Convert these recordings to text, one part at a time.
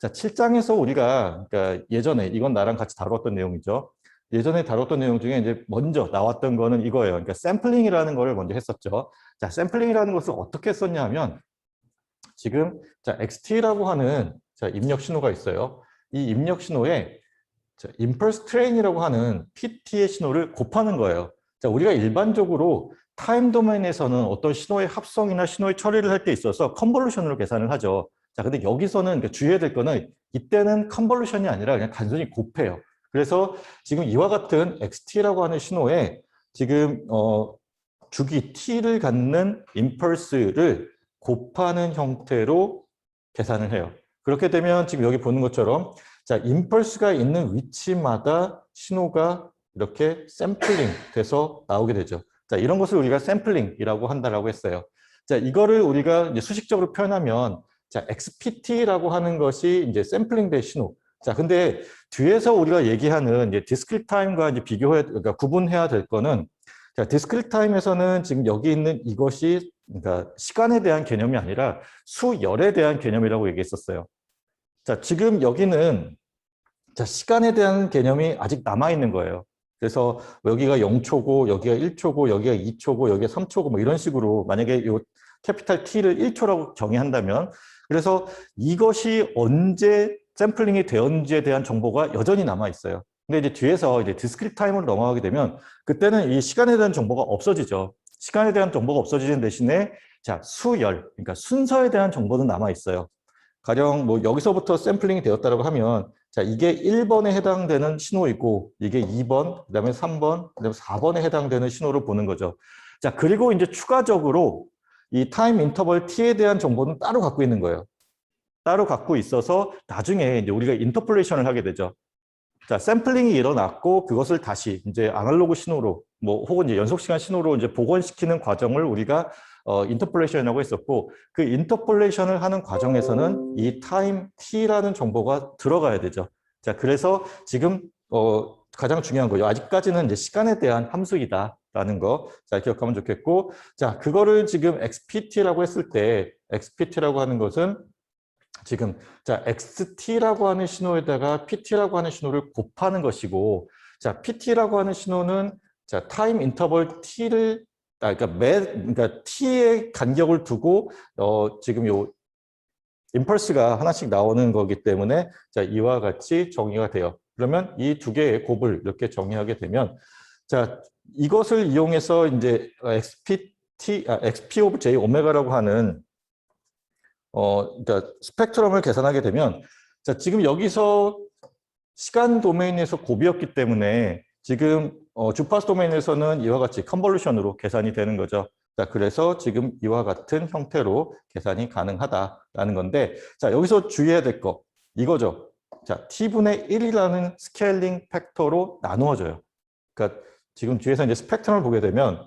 자, 7장에서 우리가 그러니까 예전에 이건 나랑 같이 다뤘던 내용이죠. 예전에 다뤘던 내용 중에 이제 먼저 나왔던 거는 이거예요. 그러니까 샘플링이라는 거를 먼저 했었죠. 자, 샘플링이라는 것을 어떻게 했었냐 하면 지금 자, XT라고 하는 자, 입력 신호가 있어요. 이 입력 신호에 자, impulse train이라고 하는 PT의 신호를 곱하는 거예요. 자, 우리가 일반적으로 타임 도메인에서는 어떤 신호의 합성이나 신호의 처리를 할 때 있어서 컨볼루션으로 계산을 하죠. 자, 근데 여기서는 주의해야 될 거는 이때는 컨볼루션이 아니라 그냥 단순히 곱해요. 그래서 지금 이와 같은 XT라고 하는 신호에 지금 주기 T를 갖는 impulse를 곱하는 형태로 계산을 해요. 그렇게 되면 지금 여기 보는 것처럼 자, 임펄스가 있는 위치마다 신호가 이렇게 샘플링 돼서 나오게 되죠. 자, 이런 것을 우리가 샘플링이라고 한다라고 했어요. 자, 이거를 우리가 이제 수식적으로 표현하면 자, XPT라고 하는 것이 이제 샘플링 된 신호. 자, 근데 뒤에서 우리가 얘기하는 이제 디스크리트 타임과 이제 그러니까 구분해야 될 거는 자, 디스크리트 타임에서는 지금 여기 있는 이것이 그러니까 시간에 대한 개념이 아니라 수열에 대한 개념이라고 얘기했었어요. 자, 지금 여기는 자, 시간에 대한 개념이 아직 남아있는 거예요. 그래서 여기가 0초고, 여기가 1초고, 여기가 2초고, 여기가 3초고, 뭐 이런 식으로 만약에 요 캐피탈 T를 1초라고 정의한다면, 그래서 이것이 언제 샘플링이 되었는지에 대한 정보가 여전히 남아있어요. 근데 이제 뒤에서 이제 디스크리트 타임으로 넘어가게 되면, 그때는 이 시간에 대한 정보가 없어지죠. 시간에 대한 정보가 없어지는 대신에, 자, 수열, 그러니까 순서에 대한 정보는 남아있어요. 가령 뭐 여기서부터 샘플링이 되었다고 하면 자, 이게 1번에 해당되는 신호이고 이게 2번, 그다음에 3번, 그다음에 4번에 해당되는 신호를 보는 거죠. 자, 그리고 이제 추가적으로 이 타임 인터벌 T에 대한 정보는 따로 갖고 있는 거예요. 따로 갖고 있어서 나중에 이제 우리가 인터폴레이션을 하게 되죠. 자, 샘플링이 일어났고 그것을 다시 이제 아날로그 신호로 뭐 혹은 이제 연속 시간 신호로 이제 복원시키는 과정을 우리가 인터폴레이션이라고 했었고 그 인터폴레이션을 하는 과정에서는 이 타임 t라는 정보가 들어가야 되죠. 자, 그래서 지금 가장 중요한 거죠. 아직까지는 이제 시간에 대한 함수이다라는 거. 자, 기억하면 좋겠고, 자, 그거를 지금 XPT라고 했을 때 XPT라고 하는 것은 지금 자, XT라고 하는 신호에다가 PT라고 하는 신호를 곱하는 것이고 자, PT라고 하는 신호는 자, 타임 인터벌 T를 그러니까 T의 간격을 두고 지금 요 임펄스가 하나씩 나오는 거기 때문에 자, 이와 같이 정의가 돼요. 그러면 이 두 개의 곱을 이렇게 정의하게 되면 자, 이것을 이용해서 이제 XP 오브 J 오메가라고 하는 그러니까 스펙트럼을 계산하게 되면 자, 지금 여기서 시간 도메인에서 곱이었기 때문에 지금 주파수 도메인에서는 이와 같이 컨볼루션으로 계산이 되는 거죠. 자, 그래서 지금 이와 같은 형태로 계산이 가능하다라는 건데 자, 여기서 주의해야 될 거 이거죠. 자, t분의 1이라는 스케일링 팩터로 나누어져요. 그러니까 지금 뒤에서 이제 스펙트럼을 보게 되면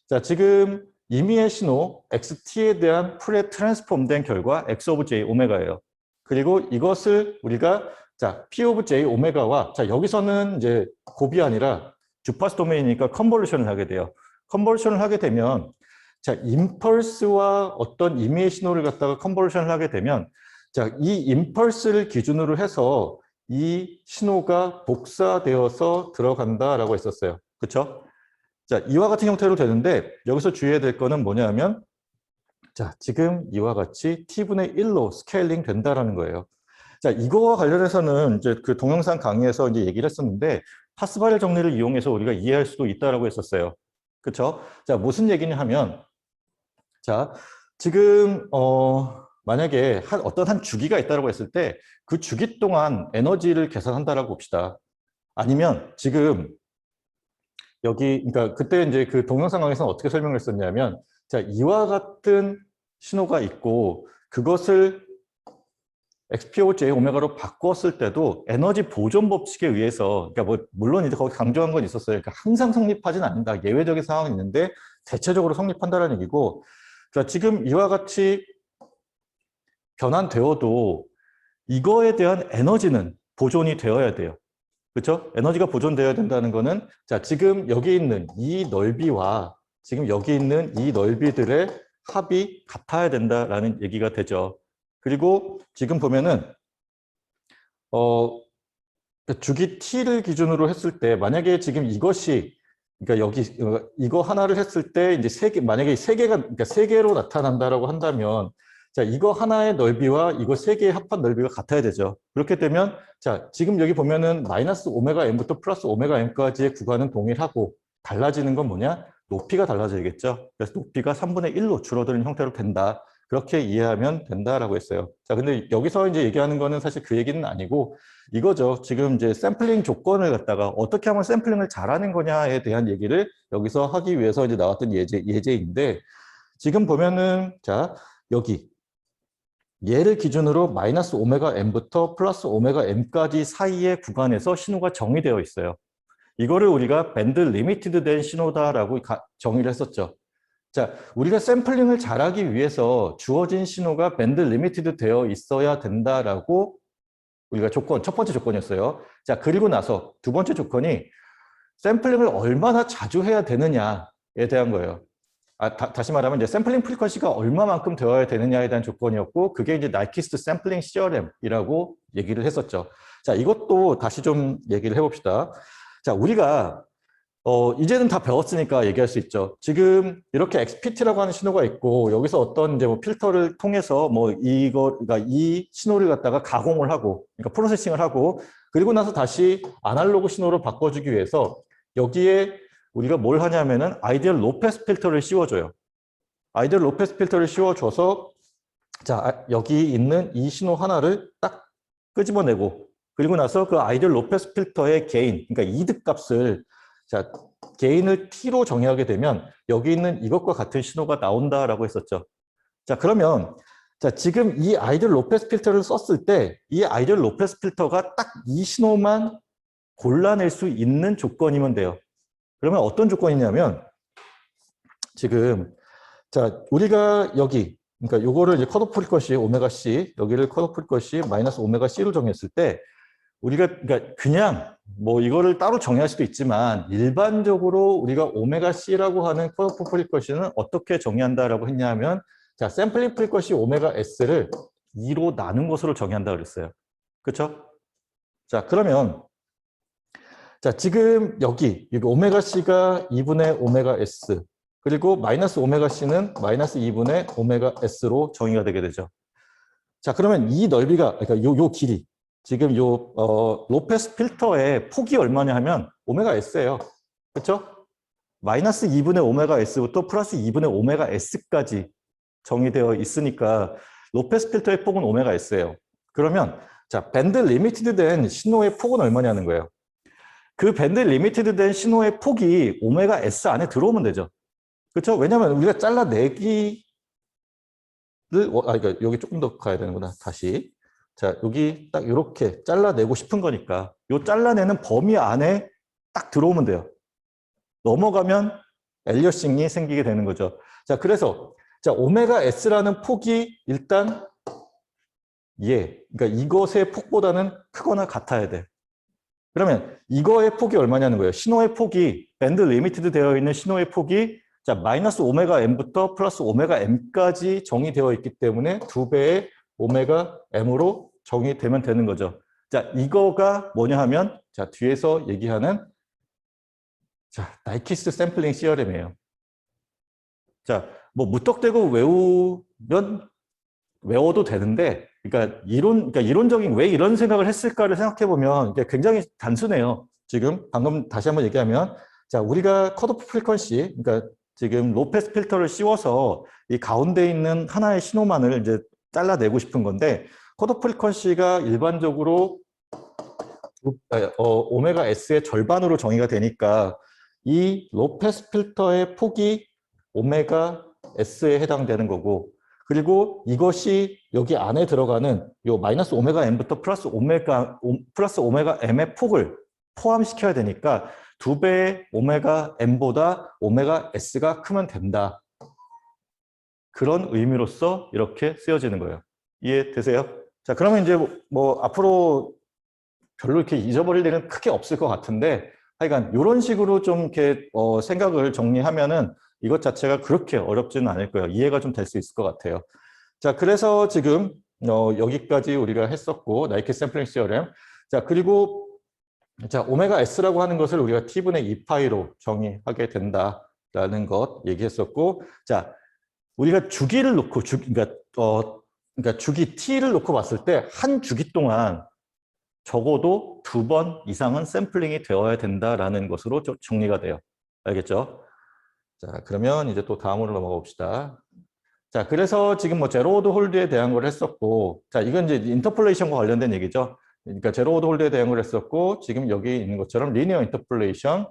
자, 지금 임의의 신호 XT에 대한 풀에 트랜스폼된 결과 X 오브 J 오메가예요. 그리고 이것을 우리가 자, P 오브 J 오메가와 자, 여기서는 이제 곱이 아니라 주파수 도메인이니까 컨볼루션을 하게 돼요. 컨볼루션을 하게 되면 자, 임펄스와 어떤 임의의 신호를 갖다가 컨볼루션을 하게 되면 자, 이 임펄스를 기준으로 해서 이 신호가 복사되어서 들어간다라고 했었어요. 그렇죠? 자, 이와 같은 형태로 되는데 여기서 주의해야 될 거는 뭐냐면 자, 지금 이와 같이 t분의 1로 스케일링 된다라는 거예요. 자, 이거와 관련해서는 이제 그 동영상 강의에서 이제 얘기를 했었는데 파스바렐 정리를 이용해서 우리가 이해할 수도 있다라고 했었어요. 그렇죠? 자, 무슨 얘기냐 하면 자, 지금 만약에 어떤 한 주기가 있다라고 했을 때 그 주기 동안 에너지를 계산한다라고 봅시다. 아니면 지금 여기, 그러니까 그때 이제 그 동영상 강의에서는 어떻게 설명을 했었냐면, 자, 이와 같은 신호가 있고, 그것을 XPOJ 오메가로 바꿨을 때도 에너지 보존 법칙에 의해서, 그러니까 뭐, 물론 이제 거기 강조한 건 있었어요. 그러니까 항상 성립하진 않는다. 예외적인 상황이 있는데, 대체적으로 성립한다는 얘기고, 자, 지금 이와 같이 변환되어도 이거에 대한 에너지는 보존이 되어야 돼요. 그렇죠? 에너지가 보존되어야 된다는 거는 자, 지금 여기 있는 이 넓이와 지금 여기 있는 이 넓이들의 합이 같아야 된다라는 얘기가 되죠. 그리고 지금 보면은 주기 t를 기준으로 했을 때 만약에 지금 이것이 그러니까 여기 이거 하나를 했을 때 이제 세 개, 만약에 세 개가 그러니까 세 개로 나타난다라고 한다면 자, 이거 하나의 넓이와 이거 세 개의 합한 넓이가 같아야 되죠. 그렇게 되면 자, 지금 여기 보면은 마이너스 오메가 m부터 플러스 오메가 m까지의 구간은 동일하고 달라지는 건 뭐냐? 높이가 달라져야겠죠. 그래서 높이가 3분의 1로 줄어드는 형태로 된다. 그렇게 이해하면 된다라고 했어요. 자, 근데 여기서 이제 얘기하는 거는 사실 그 얘기는 아니고 이거죠. 지금 이제 샘플링 조건을 갖다가 어떻게 하면 샘플링을 잘하는 거냐에 대한 얘기를 여기서 하기 위해서 이제 나왔던 예제인데 지금 보면은 자, 여기 얘를 기준으로 마이너스 오메가 m부터 플러스 오메가 m까지 사이의 구간에서 신호가 정의되어 있어요. 이거를 우리가 밴드 리미티드 된 신호다라고 정의를 했었죠. 자, 우리가 샘플링을 잘하기 위해서 주어진 신호가 밴드 리미티드 되어 있어야 된다라고 우리가 첫 번째 조건이었어요. 자, 그리고 나서 두 번째 조건이 샘플링을 얼마나 자주 해야 되느냐에 대한 거예요. 다시 말하면 이제 샘플링 프리퀀시가 얼마만큼 되어야 되느냐에 대한 조건이었고 그게 이제 나이키스트 샘플링 CRM이라고 얘기를 했었죠. 자, 이것도 다시 좀 얘기를 해봅시다. 자, 우리가 이제는 다 배웠으니까 얘기할 수 있죠. 지금 이렇게 XPT라고 하는 신호가 있고 여기서 어떤 이제 뭐 필터를 통해서 그러니까 이 신호를 갖다가 가공을 하고 그러니까 프로세싱을 하고 그리고 나서 다시 아날로그 신호로 바꿔주기 위해서 여기에 우리가 뭘 하냐면은 아이디얼 로패스 필터를 씌워줘요. 아이디얼 로패스 필터를 씌워줘서 자, 여기 있는 이 신호 하나를 딱 끄집어내고 그리고 나서 그 아이디얼 로패스 필터의 게인, 그러니까 이득 값을 자, 게인을 t로 정의하게 되면 여기 있는 이것과 같은 신호가 나온다라고 했었죠. 자, 그러면 자, 지금 이 아이디얼 로패스 필터를 썼을 때 이 아이디얼 로패스 필터가 딱 이 신호만 골라낼 수 있는 조건이면 돼요. 그러면 어떤 조건이냐면 지금 자, 우리가 여기 그러니까 요거를 이제 컷오프 프리퀀시 오메가 c 여기를 컷오프 프리퀀시 마이너스 오메가 c로 정했을 때 우리가 그러니까 그냥 뭐 이거를 따로 정의할 수도 있지만 일반적으로 우리가 오메가 C라고 하는 컷오프 프리퀀시는 어떻게 정의한다라고 했냐면 자, 샘플링 프리퀀시 오메가 S를 2로 나눈 것으로 정의한다 그랬어요. 그렇죠? 자, 그러면 자, 지금 여기 오메가 C가 2분의 오메가 S 그리고 마이너스 오메가 C는 마이너스 2분의 오메가 S로 정의가 되게 되죠. 자, 그러면 이 넓이가 그러니까 요 길이 지금 로페스 필터의 폭이 얼마냐 하면 오메가 S예요. 그렇죠? 마이너스 2분의 오메가 S부터 플러스 2분의 오메가 S까지 정의되어 있으니까 로페스 필터의 폭은 오메가 S예요. 그러면 자, 밴드 리미티드 된 신호의 폭은 얼마냐는 거예요. 그 밴드 리미티드 된 신호의 폭이 오메가 S 안에 들어오면 되죠. 그렇죠? 왜냐하면 우리가 잘라내기를 그러니까 여기 조금 더 가야 되는구나. 다시. 자, 여기 딱 이렇게 잘라내고 싶은 거니까 이 잘라내는 범위 안에 딱 들어오면 돼요. 넘어가면 엘리어싱이 생기게 되는 거죠. 자, 그래서 자, 오메가 S라는 폭이 일단 그러니까 이것의 폭보다는 크거나 같아야 돼. 그러면 이거의 폭이 얼마냐는 거예요. 신호의 폭이 밴드 리미티드 되어 있는 신호의 폭이 자, 마이너스 오메가 m부터 플러스 오메가 m까지 정의되어 있기 때문에 2배의 오메가 m으로 정의되면 되는 거죠. 자, 이거가 뭐냐 하면 자, 뒤에서 얘기하는 자, 나이키스트 샘플링 CRM이에요. 자, 뭐 무턱대고 외워도 되는데 그러니까 이론적인 왜 이런 생각을 했을까를 생각해 보면 굉장히 단순해요. 지금 방금 다시 한번 얘기하면 자, 우리가 컷오프 프리퀀시 그러니까 지금 로페스 필터를 씌워서 이 가운데 있는 하나의 신호만을 이제 잘라내고 싶은 건데 컷오프 프리퀀시가 일반적으로 오메가 S의 절반으로 정의가 되니까 이 로페스 필터의 폭이 오메가 S에 해당되는 거고 그리고 이것이 여기 안에 들어가는 요 마이너스 오메가 m부터 플러스 오메가 m의 폭을 포함시켜야 되니까 2배의 오메가 m보다 오메가 S가 크면 된다. 그런 의미로서 이렇게 쓰여지는 거예요. 이해되세요? 자, 그러면 이제 뭐 앞으로 별로 이렇게 잊어버릴 일은 크게 없을 것 같은데 하여간 이런 식으로 좀 이렇게 생각을 정리하면은 이것 자체가 그렇게 어렵지는 않을 거예요. 이해가 좀 될 수 있을 것 같아요. 자, 그래서 지금 여기까지 우리가 했었고, 나이키 샘플링 시어렘. 자, 그리고 자, 오메가 S라고 하는 것을 우리가 T분의 2파이로 정의하게 된다라는 것 얘기했었고, 자, 우리가 주기를 놓고, 그러니까 주기 T를 놓고 봤을 때 한 주기 동안 적어도 2번 이상은 샘플링이 되어야 된다라는 것으로 정리가 돼요. 알겠죠? 자, 그러면 이제 또 다음으로 넘어가 봅시다. 자, 그래서 지금 뭐 제로오드 홀드에 대한 걸 했었고, 자, 이건 이제 인터폴레이션과 관련된 얘기죠. 그러니까 제로오드 홀드에 대한 걸 했었고, 지금 여기 있는 것처럼 리니어 인터폴레이션,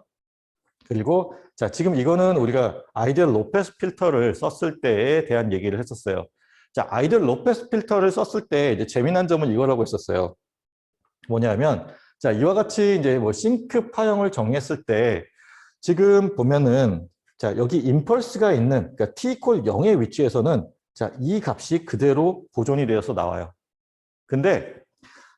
그리고 자, 지금 이거는 우리가 아이디얼 로페스 필터를 썼을 때에 대한 얘기를 했었어요. 자, 아이디얼 로페스 필터를 썼을 때 이제 재미난 점은 이거라고 했었어요. 뭐냐면, 자, 이와 같이 이제 뭐 싱크 파형을 정했을 때 지금 보면은 자, 여기 임펄스가 있는 그러니까 t equal 0의 위치에서는 자, 이 값이 그대로 보존이 되어서 나와요. 근데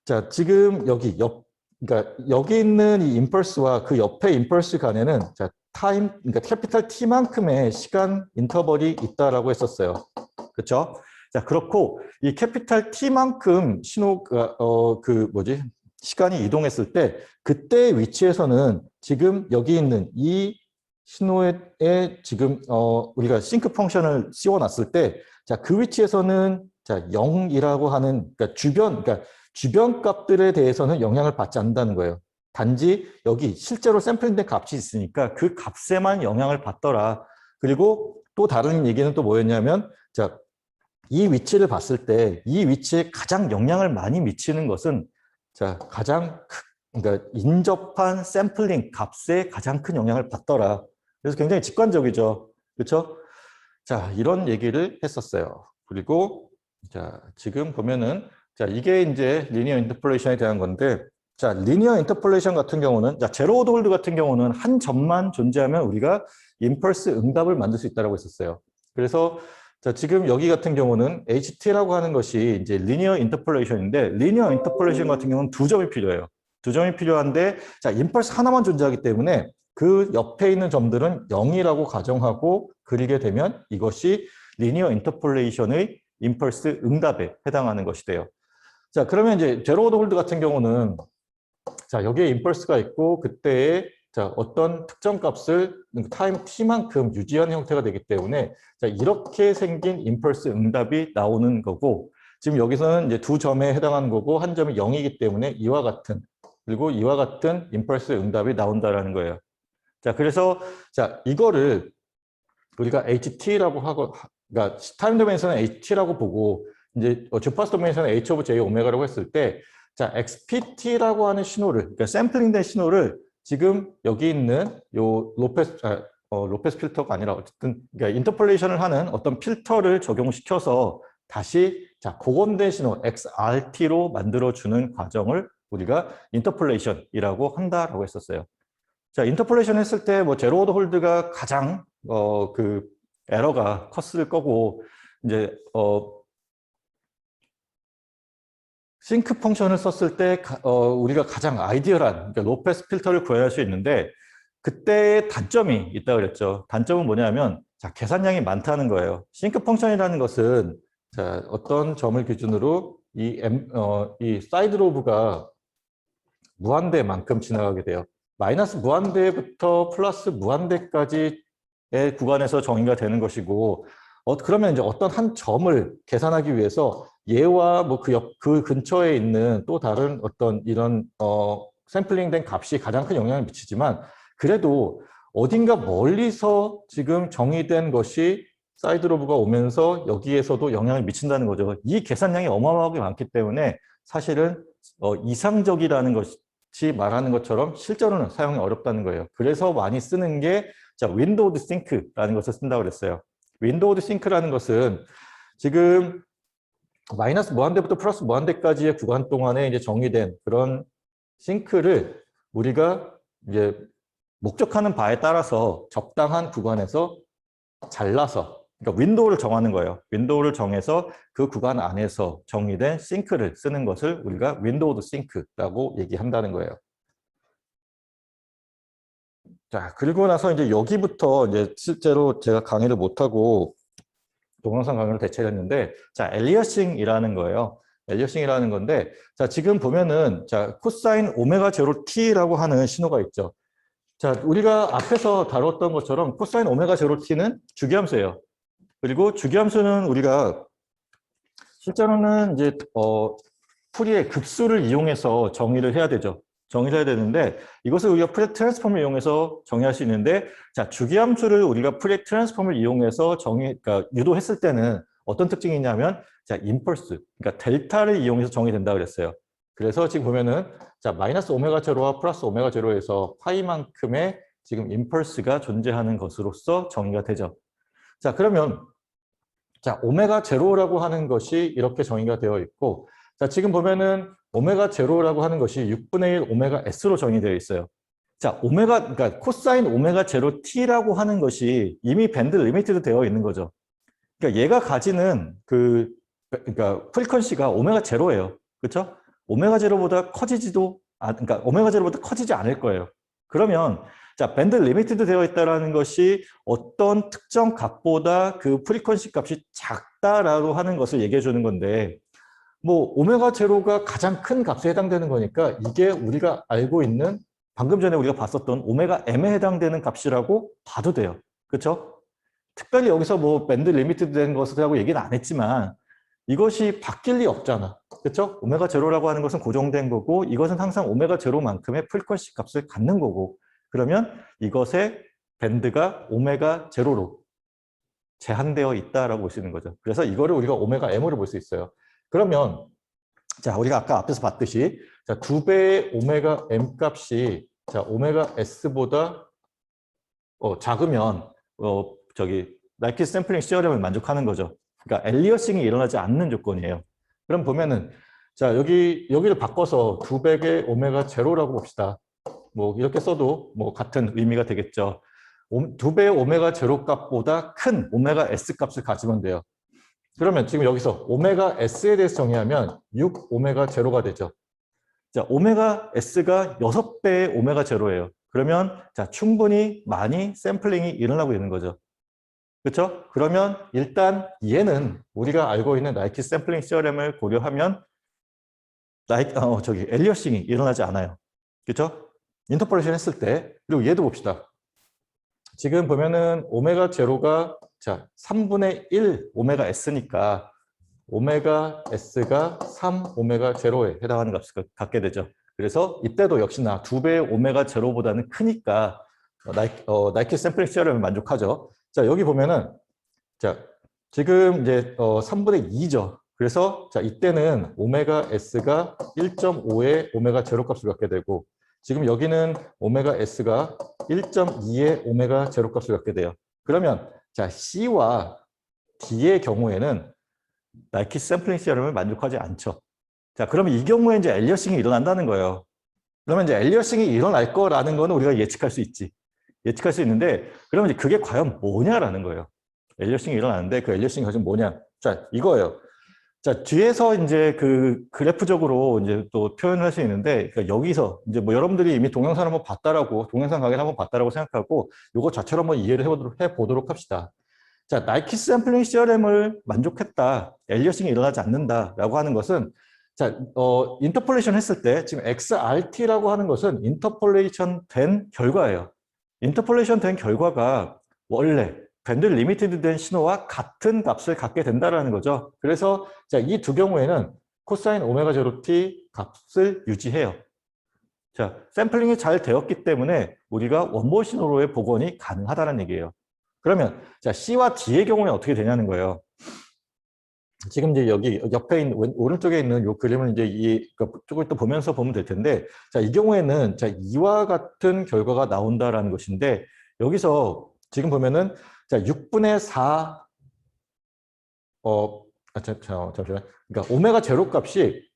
자, 지금 그러니까 여기 있는 이 임펄스와 그 옆에 임펄스 간에는 자, 그러니까 캐피탈 T만큼의 시간 인터벌이 있다라고 했었어요. 그렇죠? 자, 그렇고 이 캐피탈 T만큼 신호가 시간이 이동했을 때 그때의 위치에서는 지금 여기 있는 이 신호에 지금 우리가 싱크 펑션을 씌워놨을 때 자, 그 위치에서는 자, 0이라고 하는 그러니까 주변 값들에 대해서는 영향을 받지 않는다는 거예요. 단지 여기 실제로 샘플링된 값이 있으니까 그 값에만 영향을 받더라. 그리고 또 다른 얘기는 또 뭐였냐면 자, 이 위치를 봤을 때 이 위치에 가장 영향을 많이 미치는 것은 자, 그러니까 인접한 샘플링 값에 가장 큰 영향을 받더라. 그래서 굉장히 직관적이죠. 그렇죠? 자, 이런 얘기를 했었어요. 그리고 자, 지금 보면은 자, 이게 이제 리니어 인터폴레이션에 대한 건데 자, 리니어 인터폴레이션 같은 경우는 자, 제로 오드 홀드 같은 경우는 한 점만 존재하면 우리가 임펄스 응답을 만들 수 있다고 했었어요. 그래서 자, 지금 여기 같은 경우는 HT라고 하는 것이 이제 리니어 인터폴레이션인데 리니어 인터폴레이션 같은 경우는 2점이 필요해요. 2점이 필요한데 자, 임펄스 하나만 존재하기 때문에 그 옆에 있는 점들은 0이라고 가정하고 그리게 되면 이것이 리니어 인터폴레이션의 임펄스 응답에 해당하는 것이 돼요. 자, 그러면 이제 제로 오드 홀드 같은 경우는 자, 여기에 임펄스가 있고 그때에 자, 어떤 특정 값을 타임 t만큼 유지하는 형태가 되기 때문에 자, 이렇게 생긴 임펄스 응답이 나오는 거고 지금 여기서는 이제 2점에 해당하는 거고 한 점이 0이기 때문에 이와 같은 그리고 이와 같은 임펄스 응답이 나온다라는 거예요. 자, 그래서 자, 이거를 우리가 HT라고 하고 그러니까 타임 도메인에서는 HT라고 보고 이제 주파수 도메인에서는 H 오브 J 오메가라고 했을 때 자, XPT라고 하는 신호를 그러니까 샘플링된 신호를 지금 여기 있는 요 로페스 필터가 아니라 어쨌든 그러니까 인터폴레이션을 하는 어떤 필터를 적용시켜서 다시 자, 복원된 신호 XRT로 만들어 주는 과정을 우리가 인터폴레이션이라고 한다라고 했었어요. 자, 인터폴레이션 했을 때 뭐 제로 오더 홀드가 가장 그 에러가 컸을 거고 이제 싱크 펑션을 썼을 때 우리가 가장 아이디얼한 그러니까 로페스 필터를 구현할 수 있는데 그때의 단점이 있다고 그랬죠. 단점은 뭐냐면 자, 계산량이 많다는 거예요. 싱크 펑션이라는 것은 자, 어떤 점을 기준으로 이 사이드 로브가 무한대만큼 지나가게 돼요. 마이너스 무한대부터 플러스 무한대까지의 구간에서 정의가 되는 것이고 그러면 이제 어떤 한 점을 계산하기 위해서 얘와 뭐 그 근처에 있는 또 다른 어떤 이런 샘플링된 값이 가장 큰 영향을 미치지만 그래도 어딘가 멀리서 지금 정의된 것이 사이드 로브가 오면서 여기에서도 영향을 미친다는 거죠. 이 계산량이 어마어마하게 많기 때문에 사실은 이상적이라는 것이 말하는 것처럼 실제로는 사용이 어렵다는 거예요. 그래서 많이 쓰는 게 자, 윈도우드 싱크라는 것을 쓴다고 그랬어요. 윈도우드 싱크라는 것은 지금 마이너스 무한대부터 플러스 무한대까지의 구간 동안에 이제 정의된 그런 싱크를 우리가 이제 목적하는 바에 따라서 적당한 구간에서 잘라서 그러니까 윈도우를 정하는 거예요. 윈도우를 정해서 그 구간 안에서 정의된 싱크를 쓰는 것을 우리가 윈도우드 싱크라고 얘기한다는 거예요. 자, 그리고 나서 이제 여기부터 이제 실제로 제가 강의를 못하고 동영상 강의를 대체를 했는데, 자, 엘리어싱이라는 거예요. 엘리어싱이라는 건데, 자, 지금 보면은, 자, 코사인 오메가 제로 t라고 하는 신호가 있죠. 자, 우리가 앞에서 다뤘던 것처럼 코사인 오메가 제로 t는 주기함수예요. 그리고 주기함수는 우리가 실제로는 이제, 풀이의 급수를 이용해서 정의를 해야 되죠. 정의를 해야 되는데, 이것을 우리가 프레 트랜스폼을 이용해서 정의할 수 있는데, 자, 주기함수를 우리가 프레 트랜스폼을 이용해서 그러니까 유도했을 때는 어떤 특징이 있냐면, 자, 임펄스, 그러니까 델타를 이용해서 정의된다 그랬어요. 그래서 지금 보면은, 자, 마이너스 오메가 제로와 플러스 오메가 제로에서 파이만큼의 지금 임펄스가 존재하는 것으로서 정의가 되죠. 자, 그러면, 자, 오메가 제로라고 하는 것이 이렇게 정의가 되어 있고, 자, 지금 보면은 오메가 제로라고 하는 것이 6분의 1 오메가 S로 정의되어 있어요. 자, 그러니까 코사인 오메가 제로 T라고 하는 것이 이미 밴드 리미티드 되어 있는 거죠. 그러니까 얘가 가지는 그러니까 프리퀀시가 오메가 제로예요. 그렇죠? 오메가 제로보다 그러니까 오메가 제로보다 커지지 않을 거예요. 그러면 자, 밴드 리미티드 되어 있다는 것이 어떤 특정 값보다 그 프리퀀시 값이 작다라고 하는 것을 얘기해 주는 건데, 뭐 오메가 제로가 가장 큰 값에 해당되는 거니까 이게 우리가 알고 있는 방금 전에 우리가 봤었던 오메가 m에 해당되는 값이라고 봐도 돼요. 그렇죠? 특별히 여기서 뭐 밴드 리미티드 된 것이라고 얘기는 안 했지만 이것이 바뀔 리 없잖아. 그렇죠? 오메가 제로라고 하는 것은 고정된 거고 이것은 항상 오메가 제로만큼의 프리퀀시 값을 갖는 거고, 그러면 이것의 밴드가 오메가 제로로 제한되어 있다라고 볼 수 있는 거죠. 그래서 이거를 우리가 오메가 m으로 볼 수 있어요. 그러면 자, 우리가 아까 앞에서 봤듯이 자, 2배의 오메가 m 값이 자, 오메가 s보다 작으면 라이키 샘플링 시어럼을 만족하는 거죠. 그러니까 엘리어싱이 일어나지 않는 조건이에요. 그럼 보면은 자, 여기를 바꿔서 2배의 오메가 제로라고 봅시다. 뭐 이렇게 써도 뭐 같은 의미가 되겠죠. 2배의 오메가 제로 값보다 큰 오메가 s 값을 가지면 돼요. 그러면 지금 여기서 오메가 s에 대해서 정의하면 6 오메가 제로가 되죠. 자, 오메가 s가 6배의 오메가 제로예요. 그러면 자, 충분히 많이 샘플링이 일어나고 있는 거죠. 그렇죠? 그러면 일단 얘는 우리가 알고 있는 나이키 샘플링 시어럼을 고려하면 엘리어싱이 일어나지 않아요. 그렇죠? 인터폴레이션 했을 때, 그리고 얘도 봅시다. 지금 보면은 오메가 제로가 자, 3분의 1 오메가 s니까 오메가 s가 3 오메가 제로에 해당하는 값을 갖게 되죠. 그래서 이때도 역시나 2배의 오메가 제로보다는 크니까 나이키 샘플링 시어럼을 만족하죠. 자, 여기 보면은 자, 지금 이제 3분의 2죠. 그래서 자, 이때는 오메가 s가 1.5의 오메가 제로 값을 갖게 되고, 지금 여기는 오메가 s가 1.2의 오메가 제로 값을 갖게 돼요. 그러면 자, C와 D의 경우에는 나이키 샘플링 시어럼을 만족하지 않죠. 자, 그러면 이 경우에 이제 엘리어싱이 일어난다는 거예요. 그러면 이제 엘리어싱이 일어날 거라는 거는 우리가 예측할 수 있지. 예측할 수 있는데, 그러면 이제 그게 과연 뭐냐라는 거예요. 엘리어싱이 일어나는데 그 엘리어싱이 과연 뭐냐? 자, 이거예요. 자, 뒤에서 이제 그 그래프적으로 이제 또 표현을 할 수 있는데, 그러니까 여기서 이제 뭐 여러분들이 이미 동영상 한번 봤다라고, 동영상 강의를 한번 봤다라고 생각하고, 요거 자체로 한번 이해를 해보도록 합시다. 자, 나이키 샘플링 시어럼을 만족했다, 엘리어싱이 일어나지 않는다라고 하는 것은, 자, 인터폴레이션 했을 때 지금 XRT라고 하는 것은 인터폴레이션 된 결과예요. 인터폴레이션 된 결과가 원래 밴드 리미티드 된 신호와 같은 값을 갖게 된다는 거죠. 그래서 자, 이 두 경우에는 코사인 오메가 제로 t 값을 유지해요. 자, 샘플링이 잘 되었기 때문에 우리가 원몰 신호로의 복원이 가능하다는 얘기예요. 그러면 자, C와 D의 경우에 어떻게 되냐는 거예요. 지금 이제 여기 옆에 있는 오른쪽에 있는 이 그림을 이제 조금 또 보면서 보면 될 텐데, 자, 이 경우에는 자, 이와 같은 결과가 나온다라는 것인데, 여기서 지금 보면은 자, 6분의 4 잠시만. 그러니까 오메가 제로 값이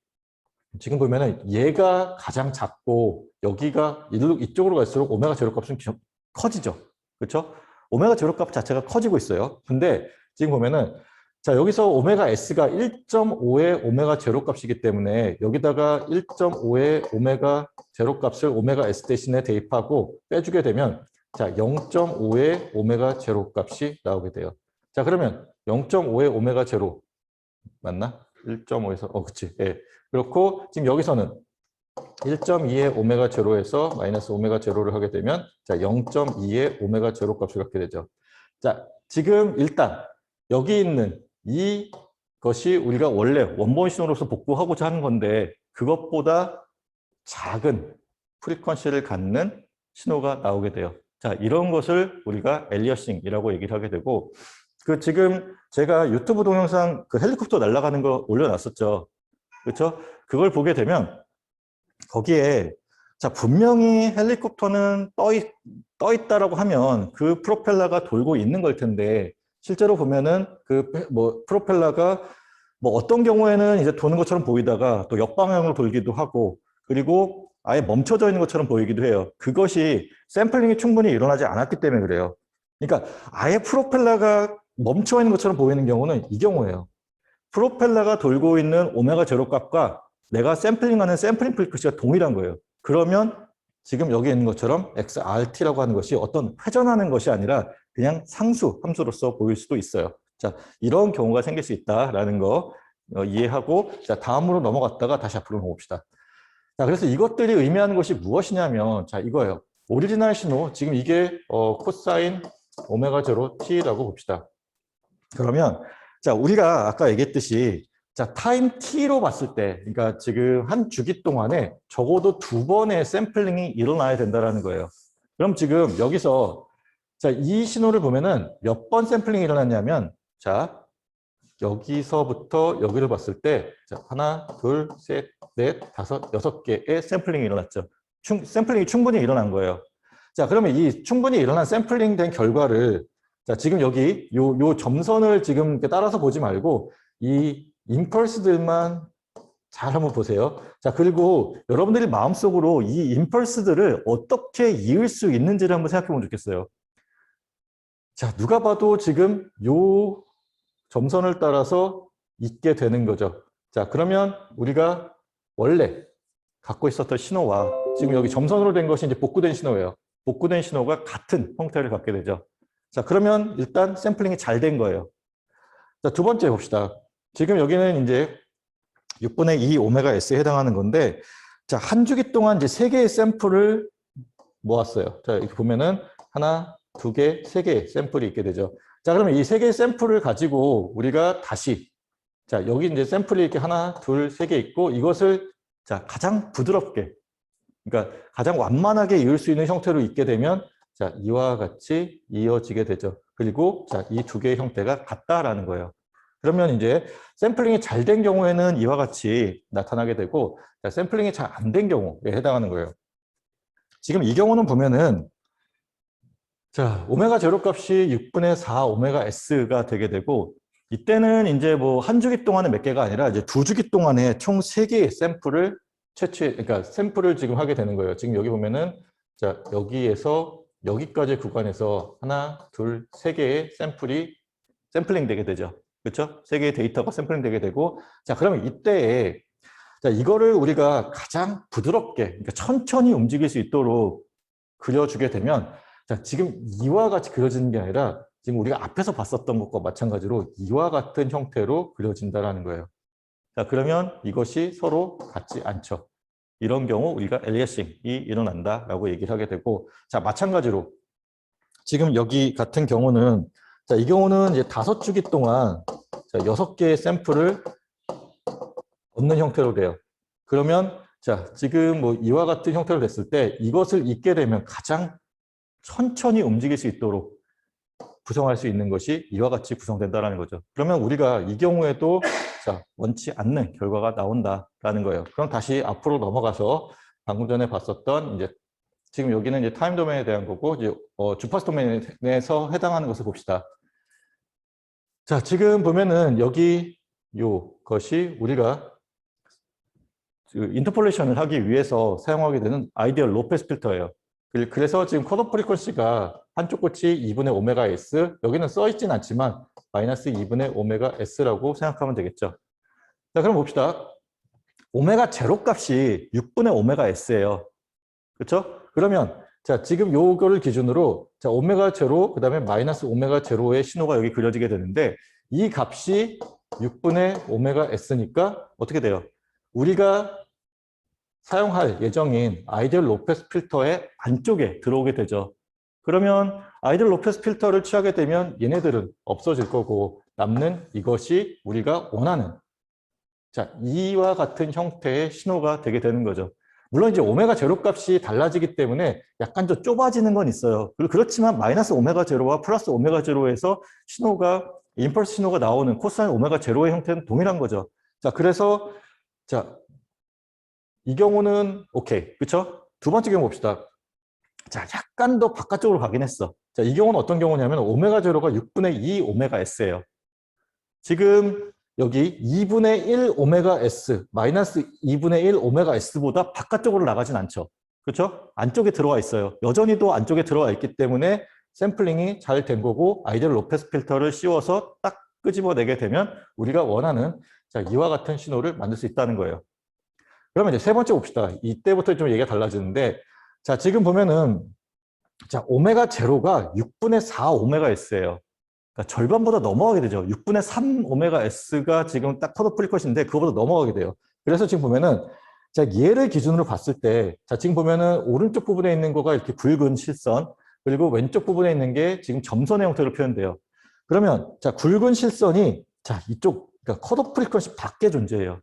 지금 보면은 얘가 가장 작고 여기가 이쪽으로 갈수록 오메가 제로 값은 커지죠. 그렇죠? 오메가 제로 값 자체가 커지고 있어요. 근데 지금 보면은 자, 여기서 오메가 s가 1.5의 오메가 제로 값이기 때문에 여기다가 1.5의 오메가 제로 값을 오메가 s 대신에 대입하고 빼주게 되면 자, 0.5의 오메가 제로 값이 나오게 돼요. 자, 그러면 0.5의 오메가 제로 맞나? 1.5에서 그치. 예. 그렇고 지금 여기서는 1.2의 오메가 제로에서 마이너스 오메가 제로를 하게 되면 자, 0.2의 오메가 제로 값을 갖게 되죠. 자, 지금 일단 여기 있는 이것이 우리가 원래 원본 신호로서 복구하고자 하는 건데 그것보다 작은 프리퀀시를 갖는 신호가 나오게 돼요. 자, 이런 것을 우리가 엘리어싱이라고 얘기를 하게 되고 그 지금 제가 유튜브 동영상 그 헬리콥터 날아가는 거 올려놨었죠. 그렇죠? 그걸 보게 되면 거기에 자 분명히 헬리콥터는 떠 있다라고 하면 그 프로펠러가 돌고 있는 걸 텐데 실제로 보면은 그 뭐 프로펠러가 뭐 어떤 경우에는 이제 도는 것처럼 보이다가 또 역방향으로 돌기도 하고 그리고 아예 멈춰져 있는 것처럼 보이기도 해요. 그것이 샘플링이 충분히 일어나지 않았기 때문에 그래요. 그러니까 아예 프로펠러가 멈춰 있는 것처럼 보이는 경우는 이 경우예요. 프로펠러가 돌고 있는 오메가 제로 값과 내가 샘플링하는 샘플링 프리퀀시가 동일한 거예요. 그러면 지금 여기 있는 것처럼 XRT라고 하는 것이 어떤 회전하는 것이 아니라 그냥 상수, 함수로서 보일 수도 있어요. 자, 이런 경우가 생길 수 있다라는 거 이해하고 자, 다음으로 넘어갔다가 다시 앞으로 넘어봅시다. 자, 그래서 이것들이 의미하는 것이 무엇이냐면 자, 이거예요. 오리지널 신호, 지금 이게 코사인 오메가 제로 T라고 봅시다. 그러면 자, 우리가 아까 얘기했듯이 자, 타임 T로 봤을 때, 그러니까 지금 한 주기 동안에 적어도 2번의 샘플링이 일어나야 된다는 거예요. 그럼 지금 여기서 자, 이 신호를 보면은 몇 번 샘플링이 일어났냐면 자, 여기서부터 여기를 봤을 때 자, 하나, 둘, 셋, 넷, 다섯, 6개의 샘플링이 일어났죠. 샘플링이 충분히 일어난 거예요. 자, 그러면 이 충분히 일어난 샘플링 된 결과를 자, 지금 여기 요 점선을 지금 이렇게 따라서 보지 말고 이 임펄스들만 잘 한번 보세요. 자, 그리고 여러분들이 마음속으로 이 임펄스들을 어떻게 이을 수 있는지를 한번 생각해 보면 좋겠어요. 자, 누가 봐도 지금 요 점선을 따라서 있게 되는 거죠. 자, 그러면 우리가 원래 갖고 있었던 신호와 지금 여기 점선으로 된 것이 이제 복구된 신호예요. 복구된 신호가 같은 형태를 갖게 되죠. 자, 그러면 일단 샘플링이 잘 된 거예요. 자, 두 번째 봅시다. 지금 여기는 이제 6분의 2 오메가 S에 해당하는 건데, 자, 한 주기 동안 이제 3개의 샘플을 모았어요. 자, 이렇게 보면은 하나, 2개, 3개의 샘플이 있게 되죠. 자, 그러면 이 3개의 샘플을 가지고 우리가 다시, 자, 여기 이제 샘플이 이렇게 하나, 둘, 3개 있고, 이것을 자, 가장 부드럽게, 그러니까 가장 완만하게 이을 수 있는 형태로 있게 되면, 자, 이와 같이 이어지게 되죠. 그리고 자, 이 2개의 형태가 같다라는 거예요. 그러면 이제 샘플링이 잘 된 경우에는 이와 같이 나타나게 되고, 자, 샘플링이 잘 안 된 경우에 해당하는 거예요. 지금 이 경우는 보면은 자, 오메가 제로 값이 6분의 4 오메가 S가 되게 되고, 이때는 이제 뭐 한 주기 동안에 몇 개가 아니라 이제 2주기 동안에 총 3개의 샘플을 그러니까 샘플을 지금 하게 되는 거예요. 지금 여기 보면은 자, 여기에서 여기까지 구간에서 하나, 둘, 3개의 샘플링 되게 되죠. 그렇죠? 3개의 데이터가 샘플링 되게 되고, 자, 그러면 이때에 자, 이거를 우리가 가장 부드럽게, 그러니까 천천히 움직일 수 있도록 그려주게 되면 자, 지금 이와 같이 그려지는 게 아니라 지금 우리가 앞에서 봤었던 것과 마찬가지로 이와 같은 형태로 그려진다는 거예요. 자, 그러면 이것이 서로 같지 않죠. 이런 경우 우리가 엘리어싱이 일어난다라고 얘기를 하게 되고, 자, 마찬가지로 지금 여기 같은 경우는 자, 이 경우는 이제 5주기 동안 자, 6개의 샘플을 얻는 형태로 돼요. 그러면 자, 지금 뭐 이와 같은 형태로 됐을 때 이것을 잊게 되면 가장 천천히 움직일 수 있도록 구성할 수 있는 것이 이와 같이 구성된다는 거죠. 그러면 우리가 이 경우에도 자, 원치 않는 결과가 나온다라는 거예요. 그럼 다시 앞으로 넘어가서 방금 전에 봤었던 이제 지금 여기는 이제 타임 도메인에 대한 거고 이제 주파수 도메인에서 해당하는 것을 봅시다. 자, 지금 보면은 여기 요것이 우리가 인터폴레이션을 하기 위해서 사용하게 되는 아이디얼 로페스 필터예요. 그래서 지금 컷오프 프리퀀시가 한쪽 끝이 2분의 오메가 S, 여기는 써있진 않지만 마이너스 2분의 오메가 S라고 생각하면 되겠죠. 자, 그럼 봅시다. 오메가 제로 값이 6분의 오메가 S예요. 그렇죠? 그러면 자, 지금 요거를 기준으로 자, 오메가 제로, 그다음에 마이너스 오메가 제로의 신호가 여기 그려지게 되는데 이 값이 6분의 오메가 S니까 어떻게 돼요? 우리가 사용할 예정인 아이디얼 로페스 필터의 안쪽에 들어오게 되죠. 그러면 아이디얼 로페스 필터를 취하게 되면 얘네들은 없어질 거고 남는 이것이 우리가 원하는 자, 이와 같은 형태의 신호가 되게 되는 거죠. 물론 이제 오메가 제로 값이 달라지기 때문에 약간 좀 좁아지는 건 있어요. 그렇지만 마이너스 오메가 제로와 플러스 오메가 제로에서 신호가 임펄스 신호가 나오는 코사인 오메가 제로의 형태는 동일한 거죠. 자, 그래서 자, 이 경우는 오케이. 그렇죠? 두 번째 경우 봅시다. 자, 약간 더 바깥쪽으로 가긴 했어. 자, 이 경우는 어떤 경우냐면 오메가 제로가 6분의 2 오메가 S예요. 지금 여기 2분의 1 오메가 S, 마이너스 2분의 1 오메가 S보다 바깥쪽으로 나가진 않죠. 그렇죠? 안쪽에 들어와 있어요. 여전히도 안쪽에 들어와 있기 때문에 샘플링이 잘 된 거고 아이디얼 로페스 필터를 씌워서 딱 끄집어내게 되면 우리가 원하는 자, 이와 같은 신호를 만들 수 있다는 거예요. 그러면 이제 세 번째 봅시다. 이때부터 좀 얘기가 달라지는데 자, 지금 보면은 자, 오메가 제로가 6분의 4 오메가 S예요. 그러니까 절반보다 넘어가게 되죠. 6분의 3 오메가 S가 지금 딱 컷오프 프리컷인데 그거보다 넘어가게 돼요. 그래서 지금 보면은 자, 얘를 기준으로 봤을 때 자, 지금 보면은 오른쪽 부분에 있는 거가 이렇게 굵은 실선 그리고 왼쪽 부분에 있는 게 지금 점선의 형태로 표현돼요. 그러면 자, 굵은 실선이 자, 이쪽 그러니까 컷오프 프리컷이 밖에 존재해요.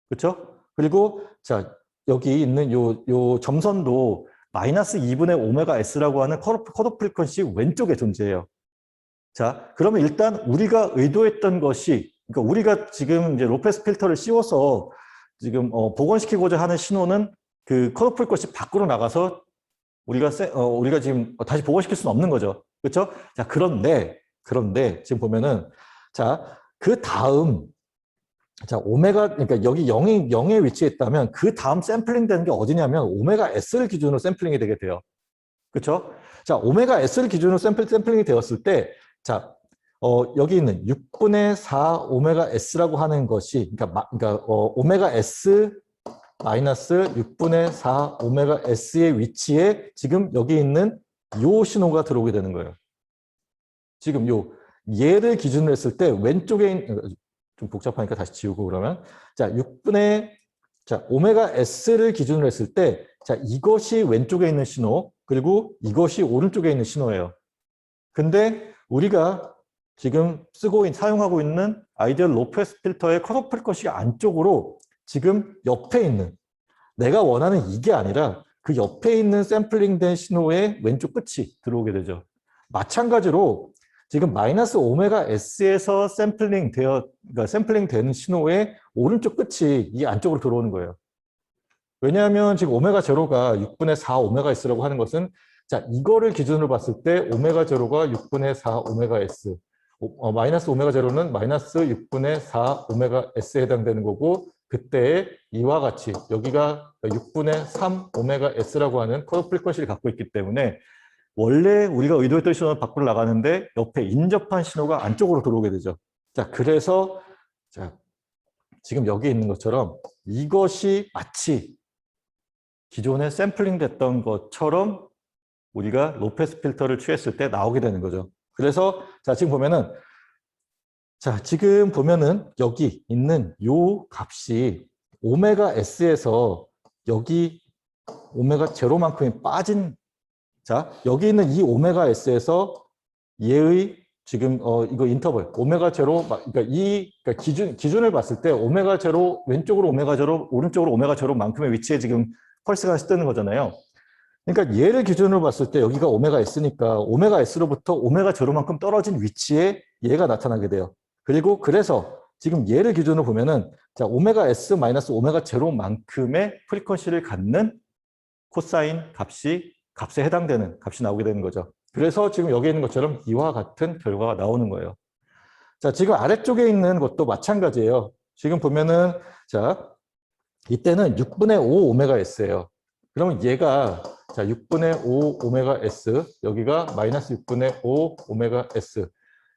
그렇죠? 그리고 자, 여기 있는 요 점선도 마이너스 2분의 오메가 S라고 하는 컷오프 프리퀀시 왼쪽에 존재해요. 자, 그러면 일단 우리가 의도했던 것이, 그러니까 우리가 지금 이제 로페스 필터를 씌워서 지금 복원시키고자 하는 신호는 그 컷오프 프리퀀시 밖으로 나가서 우리가 지금 다시 복원시킬 수는 없는 거죠. 그렇죠? 자, 그런데 지금 보면은 자, 그 다음 자, 오메가, 그러니까 여기 0에 위치했다면 그 다음 샘플링 되는 게 어디냐면 오메가 S를 기준으로 샘플링이 되게 돼요. 그렇죠? 자, 오메가 S를 기준으로 샘플링이 되었을 때, 자, 여기 있는 6분의 4 오메가 S라고 하는 것이, 그러니까 오메가 S 마이너스 6분의 4 오메가 S의 위치에 지금 여기 있는 요 신호가 들어오게 되는 거예요. 지금 얘를 기준으로 했을 때 왼쪽에 있는, 좀 복잡하니까 다시 지우고 그러면 자 6분의 자 오메가 S를 기준으로 했을 때 자 이것이 왼쪽에 있는 신호 그리고 이것이 오른쪽에 있는 신호예요. 근데 우리가 지금 사용하고 있는 아이디얼 로페스 필터의 컷오프 프리퀀시 안쪽으로 지금 옆에 있는 내가 원하는 이게 아니라 그 옆에 있는 샘플링된 신호의 왼쪽 끝이 들어오게 되죠. 마찬가지로 지금 마이너스 오메가 S에서 그러니까 샘플링 되는 신호의 오른쪽 끝이 이 안쪽으로 들어오는 거예요. 왜냐하면 지금 오메가 제로가 6분의 4 오메가 S라고 하는 것은 자, 이거를 기준으로 봤을 때 오메가 제로가 6분의 4 오메가 S, 마이너스 오메가 제로는 마이너스 6분의 4 오메가 S에 해당되는 거고 그때 이와 같이 여기가 6분의 3 오메가 S라고 하는 컷오프 프리퀀시를 갖고 있기 때문에 원래 우리가 의도했던 신호는 밖으로 나가는데 옆에 인접한 신호가 안쪽으로 들어오게 되죠. 자, 그래서 자, 지금 여기 있는 것처럼 이것이 마치 기존에 샘플링 됐던 것처럼 우리가 로페스 필터를 취했을 때 나오게 되는 거죠. 그래서 자, 지금 보면은 여기 있는 요 값이 오메가 S에서 여기 오메가 제로만큼이 빠진 자, 여기 있는 이 오메가 S에서 얘의 지금 이거 인터벌 오메가 제로 그러니까 기준을 봤을 때 오메가 제로 왼쪽으로 오메가 제로 오른쪽으로 오메가 제로만큼의 위치에 지금 펄스가 하나씩 뜨는 거잖아요. 그러니까 얘를 기준으로 봤을 때 여기가 오메가 S니까 오메가 S로부터 오메가 제로만큼 떨어진 위치에 얘가 나타나게 돼요. 그래서 지금 얘를 기준으로 보면은 자, 오메가 S 마이너스 오메가 제로만큼의 프리퀀시를 갖는 코사인 값에 해당되는 값이 나오게 되는 거죠. 그래서 지금 여기 있는 것처럼 이와 같은 결과가 나오는 거예요. 자, 지금 아래쪽에 있는 것도 마찬가지예요. 지금 보면은 자, 이때는 6분의 5 오메가 S예요. 그러면 얘가 자, 6분의 5 오메가 S 여기가 마이너스 6분의 5 오메가 S.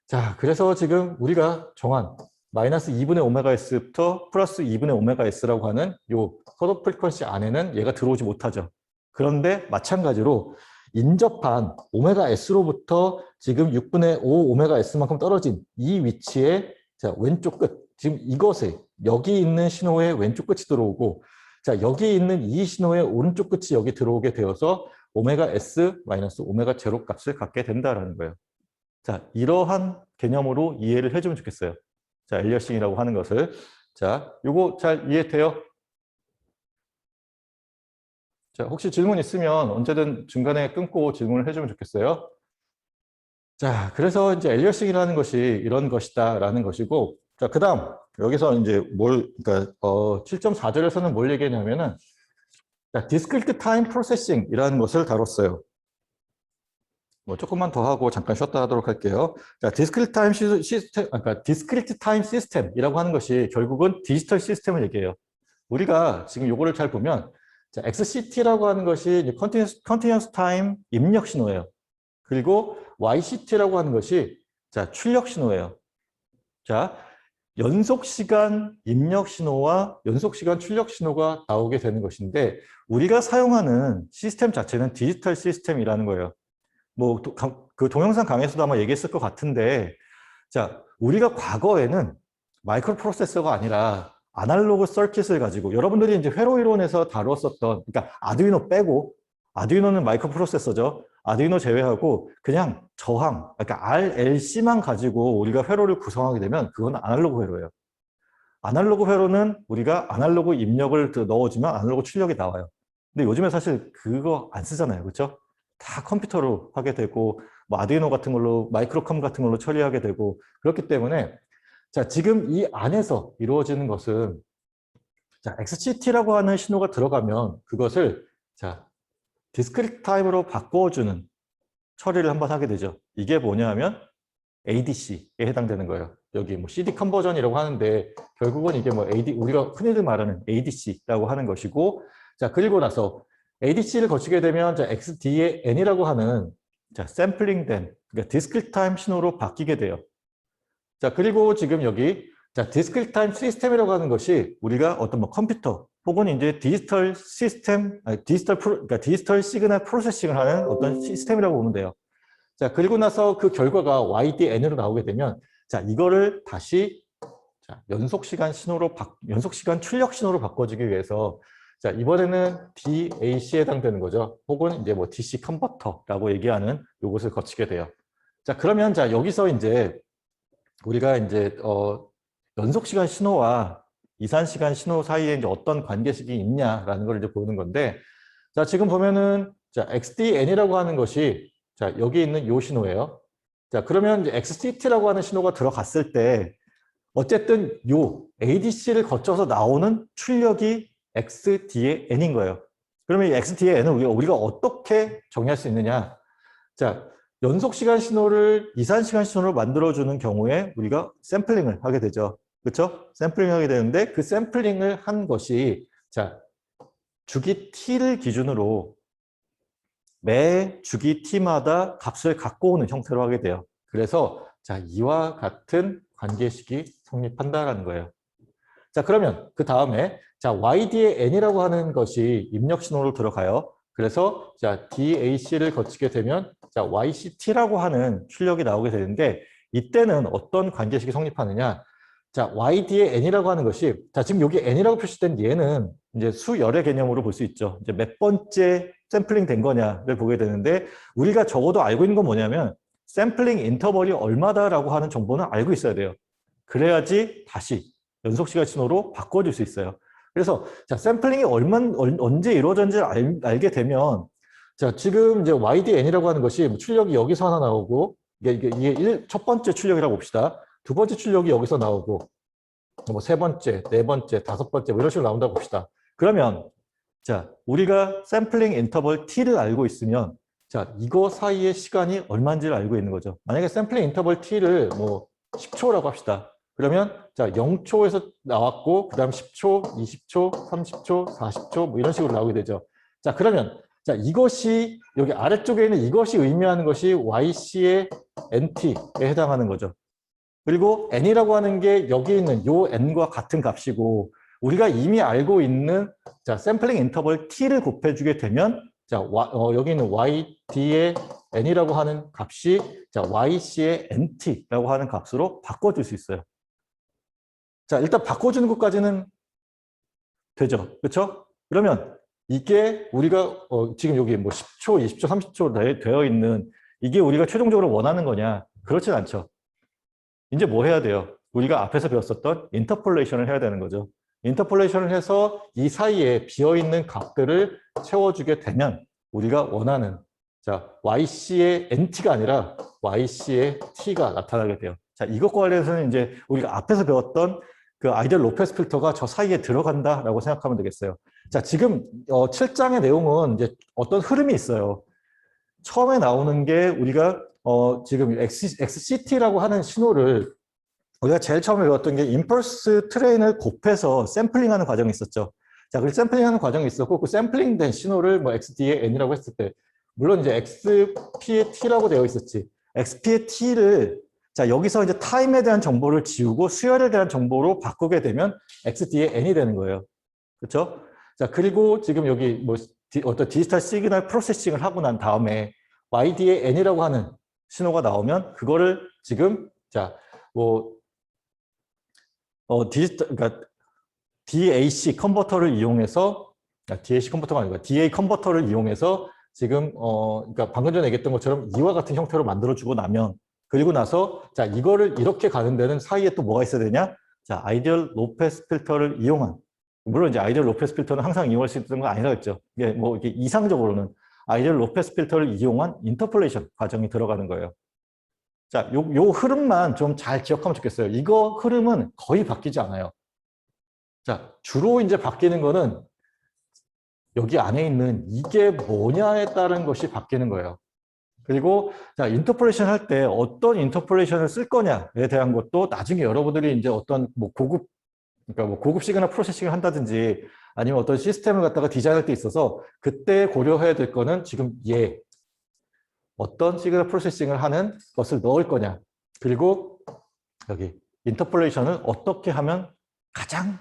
자, 그래서 지금 우리가 정한 마이너스 2분의 오메가 S부터 플러스 2분의 오메가 S라고 하는 요 컷오프 프리퀀시 안에는 얘가 들어오지 못하죠. 그런데 마찬가지로 인접한 오메가 S로부터 지금 6분의 5 오메가 S만큼 떨어진 이 위치에 자, 왼쪽 끝, 지금 이것에 여기 있는 신호의 왼쪽 끝이 들어오고 자 여기 있는 이 신호의 오른쪽 끝이 여기 들어오게 되어서 오메가 S 마이너스 오메가 제로 값을 갖게 된다라는 거예요. 자 이러한 개념으로 이해를 해주면 좋겠어요. 자 엘리어싱이라고 하는 것을 자 요거 잘 이해돼요? 자 혹시 질문 있으면 언제든 중간에 끊고 질문을 해주면 좋겠어요. 자 그래서 이제 엘리어싱이라는 것이 이런 것이다라는 것이고 자 그다음 여기서 이제 그러니까 7.4절에서는 뭘 얘기하냐면은 자, discrete time processing이라는 것을 다뤘어요. 뭐 조금만 더 하고 잠깐 쉬었다 하도록 할게요. 자, discrete time 시스템, 그러니까 discrete time system이라고 하는 것이 결국은 디지털 시스템을 얘기해요. 우리가 지금 요거를 잘 보면 자, XCT라고 하는 것이 이제 continuous time 입력 신호예요. 그리고 YCT라고 하는 것이 자, 출력 신호예요. 자, 연속시간 입력 신호와 연속시간 출력 신호가 나오게 되는 것인데 우리가 사용하는 시스템 자체는 디지털 시스템이라는 거예요. 뭐 그 동영상 강의에서도 아마 얘기했을 것 같은데 자 우리가 과거에는 마이크로 프로세서가 아니라 아날로그 서킷을 가지고 여러분들이 이제 회로 이론에서 다뤘었던 그러니까 아두이노 빼고 아두이노는 마이크로 프로세서죠. 아두이노 제외하고 그냥 저항 그러니까 RLC만 가지고 우리가 회로를 구성하게 되면 그건 아날로그 회로예요. 아날로그 회로는 우리가 아날로그 입력을 넣어주면 아날로그 출력이 나와요. 근데 요즘에 사실 그거 안 쓰잖아요. 그렇죠? 다 컴퓨터로 하게 되고 뭐 아두이노 같은 걸로 마이크로컴 같은 걸로 처리하게 되고 그렇기 때문에 자 지금 이 안에서 이루어지는 것은 자 XCT라고 하는 신호가 들어가면 그것을 자 디스크리트 타임으로 바꿔주는 처리를 한번 하게 되죠. 이게 뭐냐면 ADC에 해당되는 거예요. 여기 뭐 CD 컨버전이라고 하는데 결국은 이게 뭐 우리가 흔히들 말하는 ADC라고 하는 것이고 자 그리고 나서 ADC를 거치게 되면 자 XDN이라고 하는 자 샘플링된 그러니까 디스크리트 타임 신호로 바뀌게 돼요. 자 그리고 지금 여기 자 디스크리트 타임 시스템이라고 하는 것이 우리가 어떤 뭐 컴퓨터 혹은 이제 디지털 시스템 그러니까 디지털 시그널 프로세싱을 하는 어떤 시스템이라고 보면 돼요. 자 그리고 나서 그 결과가 YDN으로 나오게 되면 자 이거를 다시 자, 연속 시간 출력 신호로 바꿔주기 위해서 자 이번에는 DAC에 해당되는 거죠. 혹은 이제 뭐 DC 컨버터라고 얘기하는 요것을 거치게 돼요. 자 그러면 자 여기서 이제 우리가 이제 연속 시간 신호와 이산 시간 신호 사이에 이제 어떤 관계식이 있냐라는 걸 이제 보는 건데 자 지금 보면은 자 XDN이라고 하는 것이 자 여기 있는 요 신호예요. 자 그러면 이제 XCT라고 하는 신호가 들어갔을 때 어쨌든 요 ADC를 거쳐서 나오는 출력이 XDN인 거예요. 그러면 이 XDN을 우리가 어떻게 정의할 수 있느냐? 자, 연속 시간 신호를 이산 시간 신호로 만들어주는 경우에 우리가 샘플링을 하게 되죠. 그렇죠? 샘플링을 하게 되는데 그 샘플링을 한 것이 자 주기 t를 기준으로 매 주기 t마다 값을 갖고 오는 형태로 하게 돼요. 그래서 자 이와 같은 관계식이 성립한다라는 거예요. 자 그러면 그 다음에 자 YD의 N이라고 하는 것이 입력 신호로 들어가요. 그래서 자 DAC를 거치게 되면 자 YCT라고 하는 출력이 나오게 되는데 이때는 어떤 관계식이 성립하느냐? 자 YD의 N이라고 하는 것이 자 지금 여기 N이라고 표시된 얘는 이제 수열의 개념으로 볼 수 있죠. 이제 몇 번째 샘플링 된 거냐를 보게 되는데 우리가 적어도 알고 있는 건 뭐냐면 샘플링 인터벌이 얼마다라고 하는 정보는 알고 있어야 돼요. 그래야지 다시 연속 시간 신호로 바꿔줄 수 있어요. 그래서 자 샘플링이 언제 이루어졌는지를 알게 되면 자 지금 이제 YDN이라고 하는 것이 출력이 여기서 하나 나오고 이게 첫 번째 출력이라고 봅시다. 두 번째 출력이 여기서 나오고 뭐 세 번째, 네 번째, 다섯 번째 뭐 이런 식으로 나온다고 봅시다. 그러면 자 우리가 샘플링 인터벌 t를 알고 있으면 자 이거 사이의 시간이 얼마인지를 알고 있는 거죠. 만약에 샘플링 인터벌 t를 뭐 10초라고 합시다. 그러면 자 0초에서 나왔고 그 다음 10초, 20초, 30초, 40초 뭐 이런 식으로 나오게 되죠. 자 그러면 자 이것이 여기 아래쪽에 있는 이것이 의미하는 것이 YC의 NT에 해당하는 거죠. 그리고 N이라고 하는 게 여기 있는 요 N과 같은 값이고 우리가 이미 알고 있는 자 샘플링 인터벌 T를 곱해주게 되면 자 여기 있는 YD의 N이라고 하는 값이 자 YC의 NT라고 하는 값으로 바꿔줄 수 있어요. 자, 일단 바꿔주는 것까지는 되죠. 그렇죠? 그러면 이게 우리가 지금 여기 뭐 10초, 20초, 30초 되어 있는 이게 우리가 최종적으로 원하는 거냐? 그렇진 않죠. 이제 뭐 해야 돼요? 우리가 앞에서 배웠었던 인터폴레이션을 해야 되는 거죠. 인터폴레이션을 해서 이 사이에 비어있는 값들을 채워주게 되면 우리가 원하는 자 YC의 NT가 아니라 YC의 T가 나타나게 돼요. 자, 이것과 관련해서는 이제 우리가 앞에서 배웠던 그 아이디얼 로페스 필터가 저 사이에 들어간다라고 생각하면 되겠어요. 자, 지금 7장의 내용은 이제 어떤 흐름이 있어요. 처음에 나오는 게 우리가 지금 XCT라고 하는 신호를 우리가 제일 처음에 배웠던 게 임펄스 트레인을 곱해서 샘플링하는 과정이 있었죠. 자, 그 샘플링하는 과정이 있었고 그 샘플링된 신호를 뭐 XD의 N이라고 했을 때 물론 이제 XP의 T라고 되어 있었지. XP의 T를 자, 여기서 이제 타임에 대한 정보를 지우고 수열에 대한 정보로 바꾸게 되면 XD의 N이 되는 거예요. 그렇죠? 자, 그리고 지금 여기 뭐 어떤 디지털 시그널 프로세싱을 하고 난 다음에 YD의 N이라고 하는 신호가 나오면 그거를 지금 자, 뭐 그러니까 DAC 컨버터를 이용해서 DAC 컨버터가 아니고 DA 컨버터를 이용해서 지금 그러니까 방금 전에 얘기했던 것처럼 이와 같은 형태로 만들어주고 나면 그리고 나서 자 이거를 이렇게 가는 데는 사이에 또 뭐가 있어야 되냐? 자 아이디얼 로페스 필터를 이용한 물론 이제 아이디얼 로페스 필터는 항상 이용할 수 있는 건 아니라 했죠. 이게 뭐 이게 이상적으로는 아이디얼 로페스 필터를 이용한 인터폴레이션 과정이 들어가는 거예요. 자, 요 흐름만 좀 잘 기억하면 좋겠어요. 이거 흐름은 거의 바뀌지 않아요. 자, 주로 이제 바뀌는 거는 여기 안에 있는 이게 뭐냐에 따른 것이 바뀌는 거예요. 그리고 자, 인터폴레이션 할 때 어떤 인터폴레이션을 쓸 거냐에 대한 것도 나중에 여러분들이 이제 어떤 뭐 그러니까 뭐 고급 시그널 프로세싱을 한다든지 아니면 어떤 시스템을 갖다가 디자인할 때 있어서 그때 고려해야 될 거는 지금 어떤 시그널 프로세싱을 하는 것을 넣을 거냐. 그리고 여기 인터폴레이션을 어떻게 하면 가장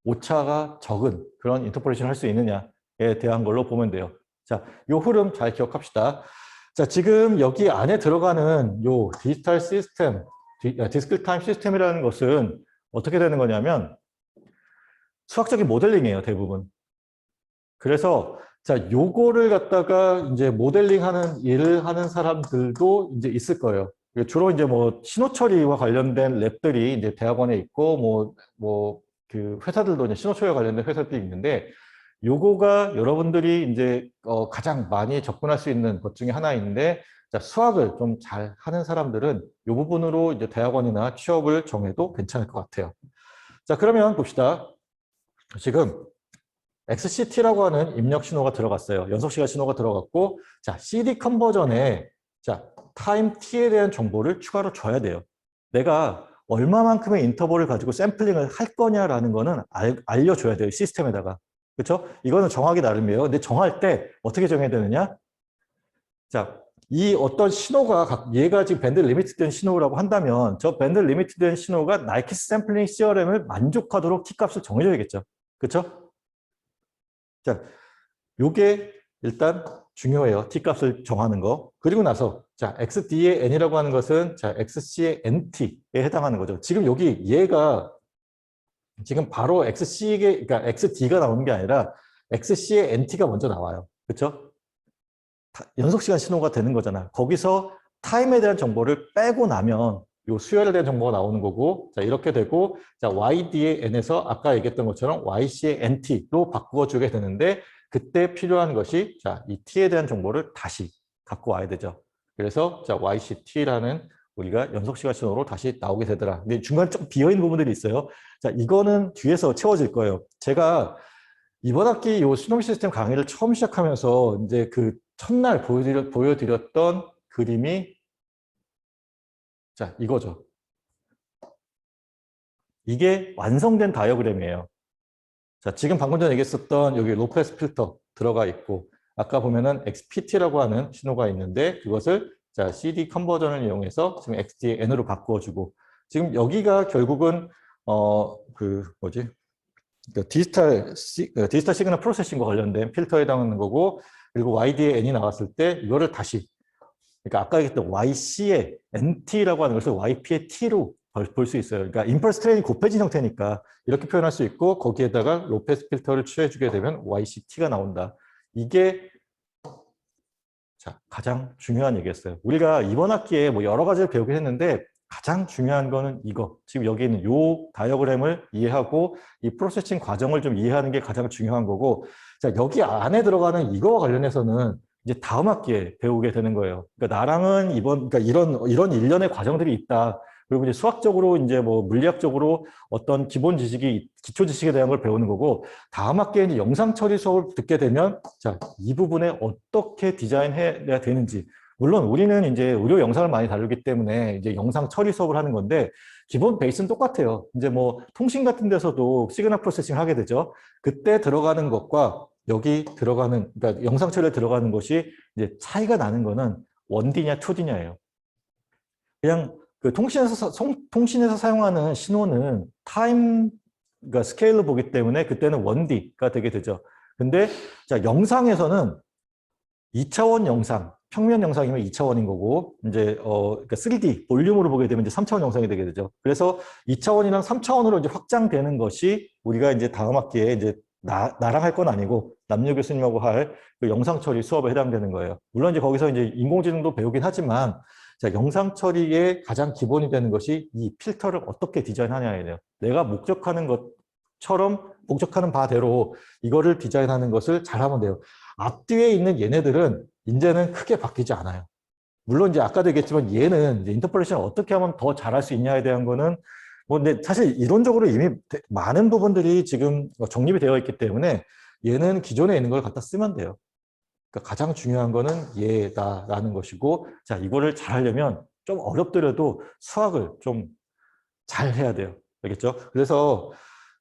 오차가 적은 그런 인터폴레이션을 할 수 있느냐에 대한 걸로 보면 돼요. 자, 요 흐름 잘 기억합시다. 자, 지금 여기 안에 들어가는 요 디지털 시스템, 디스크리트 타임 시스템이라는 것은 어떻게 되는 거냐면 수학적인 모델링이에요, 대부분. 그래서 자, 요거를 갖다가 이제 모델링하는 일을 하는 사람들도 이제 있을 거예요. 주로 이제 뭐 신호 처리와 관련된 랩들이 이제 대학원에 있고 그 회사들도 이제 신호 처리와 관련된 회사들이 있는데 요거가 여러분들이 이제 가장 많이 접근할 수 있는 것 중에 하나인데 자, 수학을 좀 잘 하는 사람들은 요 부분으로 이제 대학원이나 취업을 정해도 괜찮을 것 같아요. 자, 그러면 봅시다. 지금 XCT라고 하는 입력 신호가 들어갔어요. 연속 시간 신호가 들어갔고, 자, CD 컨버전에, 자, 타임 T에 대한 정보를 추가로 줘야 돼요. 내가 얼마만큼의 인터벌을 가지고 샘플링을 할 거냐라는 거는 알려줘야 돼요. 시스템에다가. 그렇죠? 이거는 정하기 나름이에요. 근데 정할 때 어떻게 정해야 되느냐? 자, 이 어떤 신호가, 얘가 지금 밴드 리미트된 신호라고 한다면, 저 밴드 리미트된 신호가 나이키스 샘플링 CRM을 만족하도록 T값을 정해줘야겠죠. 그렇죠? 자, 요게 일단 중요해요. T값을 정하는 거. 그리고 나서 자, XD의 N이라고 하는 것은 자, XC의 NT에 해당하는 거죠. 지금 여기 얘가 지금 바로 그러니까 XD가 나오는 게 아니라 XC의 NT가 먼저 나와요. 그렇죠? 연속 시간 신호가 되는 거잖아. 거기서 타임에 대한 정보를 빼고 나면 요 수열에 대한 정보가 나오는 거고 자 이렇게 되고 자 YD의 N에서 아까 얘기했던 것처럼 YC의 NT로 바꾸어 주게 되는데 그때 필요한 것이 자 이 T에 대한 정보를 다시 갖고 와야 되죠. 그래서 자 YCT라는 우리가 연속 시간 신호로 다시 나오게 되더라. 근데 중간에 좀 비어있는 부분들이 있어요. 자 이거는 뒤에서 채워질 거예요. 제가 이번 학기 요 수능 시스템 강의를 처음 시작하면서 이제 그 첫날 보여드렸던 그림이 자 이거죠. 이게 완성된 다이어그램이에요. 자, 지금 방금 전에 얘기했었던 여기 로페스 필터 들어가 있고 아까 보면은 XPT라고 하는 신호가 있는데 그것을 자, CD 컨버전을 이용해서 지금 XD의 N으로 바꾸어 주고 지금 여기가 결국은 그 뭐지? 그러니까 디지털 시그널 프로세싱과 관련된 필터에 해당하는 거고 그리고 YD의 N이 나왔을 때 이거를 다시 그러니까 아까 얘기했던 YC의 NT라고 하는 것을 YP의 T로 볼 수 있어요. 그러니까 임펄스 트레인이 곱해진 형태니까 이렇게 표현할 수 있고 거기에다가 로페스 필터를 취해주게 되면 YCT가 나온다. 이게 자, 가장 중요한 얘기였어요. 우리가 이번 학기에 뭐 여러 가지를 배우긴 했는데 가장 중요한 거는 이거. 지금 여기 있는 요 다이어그램을 이해하고 이 프로세싱 과정을 좀 이해하는 게 가장 중요한 거고, 자, 여기 안에 들어가는 이거와 관련해서는 이제 다음 학기에 배우게 되는 거예요. 그러니까 나랑은 그러니까 이런 일련의 과정들이 있다. 그리고 이제 수학적으로 이제 뭐 물리학적으로 어떤 기본 지식이 기초 지식에 대한 걸 배우는 거고, 다음 학기에 이제 영상 처리 수업을 듣게 되면 자, 이 부분에 어떻게 디자인해야 되는지. 물론 우리는 이제 의료 영상을 많이 다루기 때문에 이제 영상 처리 수업을 하는 건데 기본 베이스는 똑같아요. 이제 뭐 통신 같은 데서도 시그널 프로세싱 하게 되죠. 그때 들어가는 것과 여기 들어가는, 그러니까 영상 처리에 들어가는 것이 이제 차이가 나는 거는 1D냐 2D냐예요. 그냥 그 통신에서 사용하는 신호는 타임, 그러니까 스케일로 보기 때문에 그때는 1D가 되게 되죠. 근데 자, 영상에서는 2차원 영상, 평면 영상이면 2차원인 거고, 이제 그러니까 3D 볼륨으로 보게 되면 이제 3차원 영상이 되게 되죠. 그래서 2차원이랑 3차원으로 이제 확장되는 것이 우리가 이제 다음 학기에 이제 나랑 할 건 아니고 남녀 교수님하고 할 그 영상 처리 수업에 해당되는 거예요. 물론 이제 거기서 이제 인공지능도 배우긴 하지만, 자, 영상 처리의 가장 기본이 되는 것이 이 필터를 어떻게 디자인하냐예요. 내가 목적하는 바대로 이거를 디자인하는 것을 잘하면 돼요. 앞뒤에 있는 얘네들은 이제는 크게 바뀌지 않아요. 물론 이제 아까도 얘기했지만 얘는 이제 인터폴레이션을 어떻게 하면 더 잘할 수 있냐에 대한 거는 뭐 근데 사실 이론적으로 이미 많은 부분들이 지금 정립이 되어 있기 때문에 얘는 기존에 있는 걸 갖다 쓰면 돼요. 그러니까 가장 중요한 거는 얘다라는 것이고, 자, 이거를 잘하려면 좀 어렵더라도 수학을 좀 잘 해야 돼요. 알겠죠? 그래서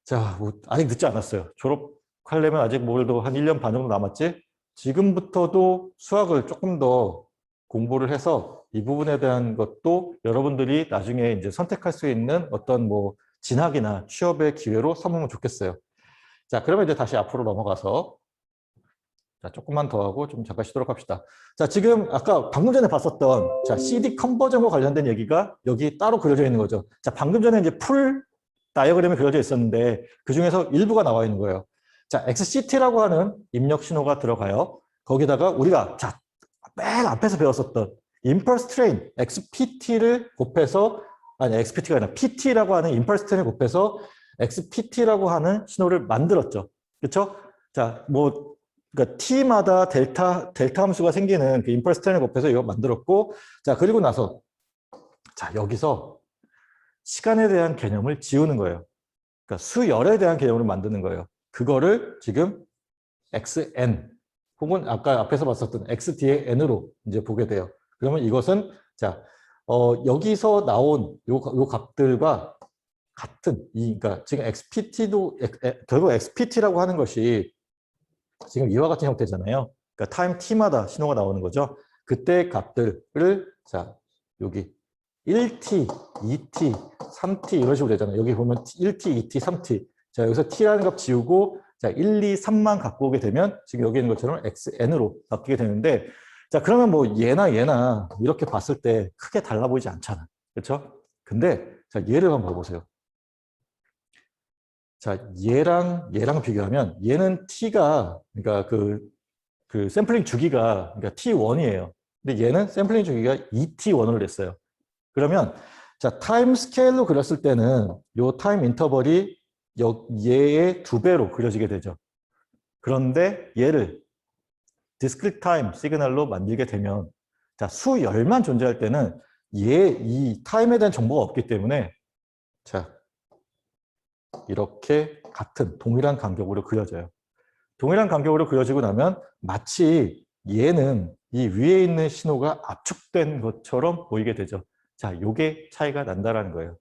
자, 뭐 아직 늦지 않았어요. 졸업하려면 아직 뭐래도 한 1년 반 정도 남았지? 지금부터도 수학을 조금 더 공부를 해서 이 부분에 대한 것도 여러분들이 나중에 이제 선택할 수 있는 어떤 뭐 진학이나 취업의 기회로 삼으면 좋겠어요. 자, 그러면 이제 다시 앞으로 넘어가서 자, 조금만 더 하고 좀 잠깐 쉬도록 합시다. 자, 지금 아까 방금 전에 봤었던 자, CD 컨버전과 관련된 얘기가 여기 따로 그려져 있는 거죠. 자, 방금 전에 이제 풀 다이어그램이 그려져 있었는데 그중에서 일부가 나와 있는 거예요. 자, XCT라고 하는 입력 신호가 들어가요. 거기다가 우리가 자, 맨 앞에서 배웠었던 임펄스 트레인 XPT를 곱해서, 아니 XPT가 아니라 PT라고 하는 임펄스 트레인을 곱해서 XPT라고 하는 신호를 만들었죠. 그렇죠? 자, 뭐 그러니까 t마다 델타 함수가 생기는 그 임펄스 트레인을 곱해서 이거 만들었고, 자, 그리고 나서 자, 여기서 시간에 대한 개념을 지우는 거예요. 그러니까 수열에 대한 개념을 만드는 거예요. 그거를 지금 xn 혹은 아까 앞에서 봤었던 xd의 n으로 이제 보게 돼요. 그러면 이것은 자, 여기서 나온 요 값들과 같은 그러니까 지금 xpt도 결국 xpt라고 하는 것이 지금 이와 같은 형태잖아요. 그러니까 타임 t마다 신호가 나오는 거죠. 그때 값들을 자, 여기 1t, 2t, 3t 이런 식으로 되잖아요. 여기 보면 1t, 2t, 3t. 자, 여기서 t라는 값 지우고 자, 1, 2, 3만 갖고 오게 되면 지금 여기 있는 것처럼 xn으로 바뀌게 되는데, 자, 그러면 뭐 얘나 이렇게 봤을 때 크게 달라 보이지 않잖아. 그렇죠? 근데 자, 얘를 한번 봐보세요. 자, 얘랑 비교하면 얘는 t가 그러니까 그 샘플링 주기가 그러니까 t1이에요. 근데 얘는 샘플링 주기가 2t1으로 됐어요. 그러면 자, 타임 스케일로 그렸을 때는 요 타임 인터벌이 얘의 2배로 그려지게 되죠. 그런데 얘를 디스크리트 타임 시그널로 만들게 되면 자, 수열만 존재할 때는 이 타임에 대한 정보가 없기 때문에 자, 이렇게 같은 동일한 간격으로 그려져요. 동일한 간격으로 그려지고 나면 마치 얘는 이 위에 있는 신호가 압축된 것처럼 보이게 되죠. 자, 요게 차이가 난다라는 거예요.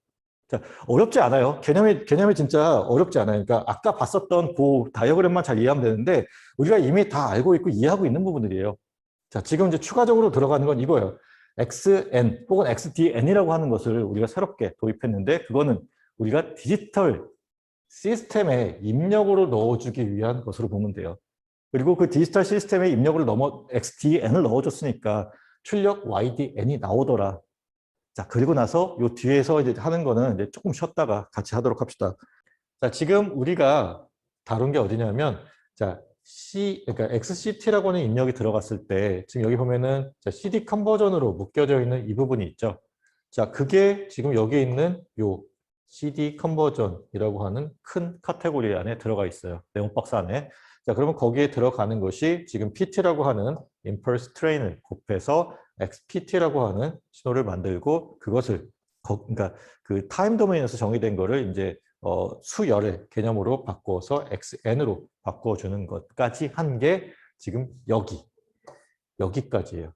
자, 어렵지 않아요. 개념이 진짜 어렵지 않아요. 그러니까 아까 봤었던 그 다이어그램만 잘 이해하면 되는데 우리가 이미 다 알고 있고 이해하고 있는 부분들이에요. 자, 지금 이제 추가적으로 들어가는 건 이거예요. XN 혹은 XDN이라고 하는 것을 우리가 새롭게 도입했는데 그거는 우리가 디지털 시스템에 입력으로 넣어주기 위한 것으로 보면 돼요. 그리고 그 디지털 시스템에 입력을 XDN을 넣어줬으니까 출력 YDN이 나오더라. 자, 그리고 나서 요 뒤에서 이제 하는 거는 이제 조금 쉬었다가 같이 하도록 합시다. 자, 지금 우리가 다룬 게 어디냐면, 자, 그러니까 XCT라고 하는 입력이 들어갔을 때, 지금 여기 보면은 자, CD 컨버전으로 묶여져 있는 이 부분이 있죠. 자, 그게 지금 여기 있는 요 CD 컨버전이라고 하는 큰 카테고리 안에 들어가 있어요. 네온 박스 안에. 자, 그러면 거기에 들어가는 것이 지금 PT라고 하는 Impulse Train을 곱해서 XPT라고 하는 신호를 만들고 그것을 그러니까 그 타임 도메인에서 정의된 거를 이제 수열의 개념으로 바꿔서 XN으로 바꿔주는 것까지 한 게 지금 여기까지예요.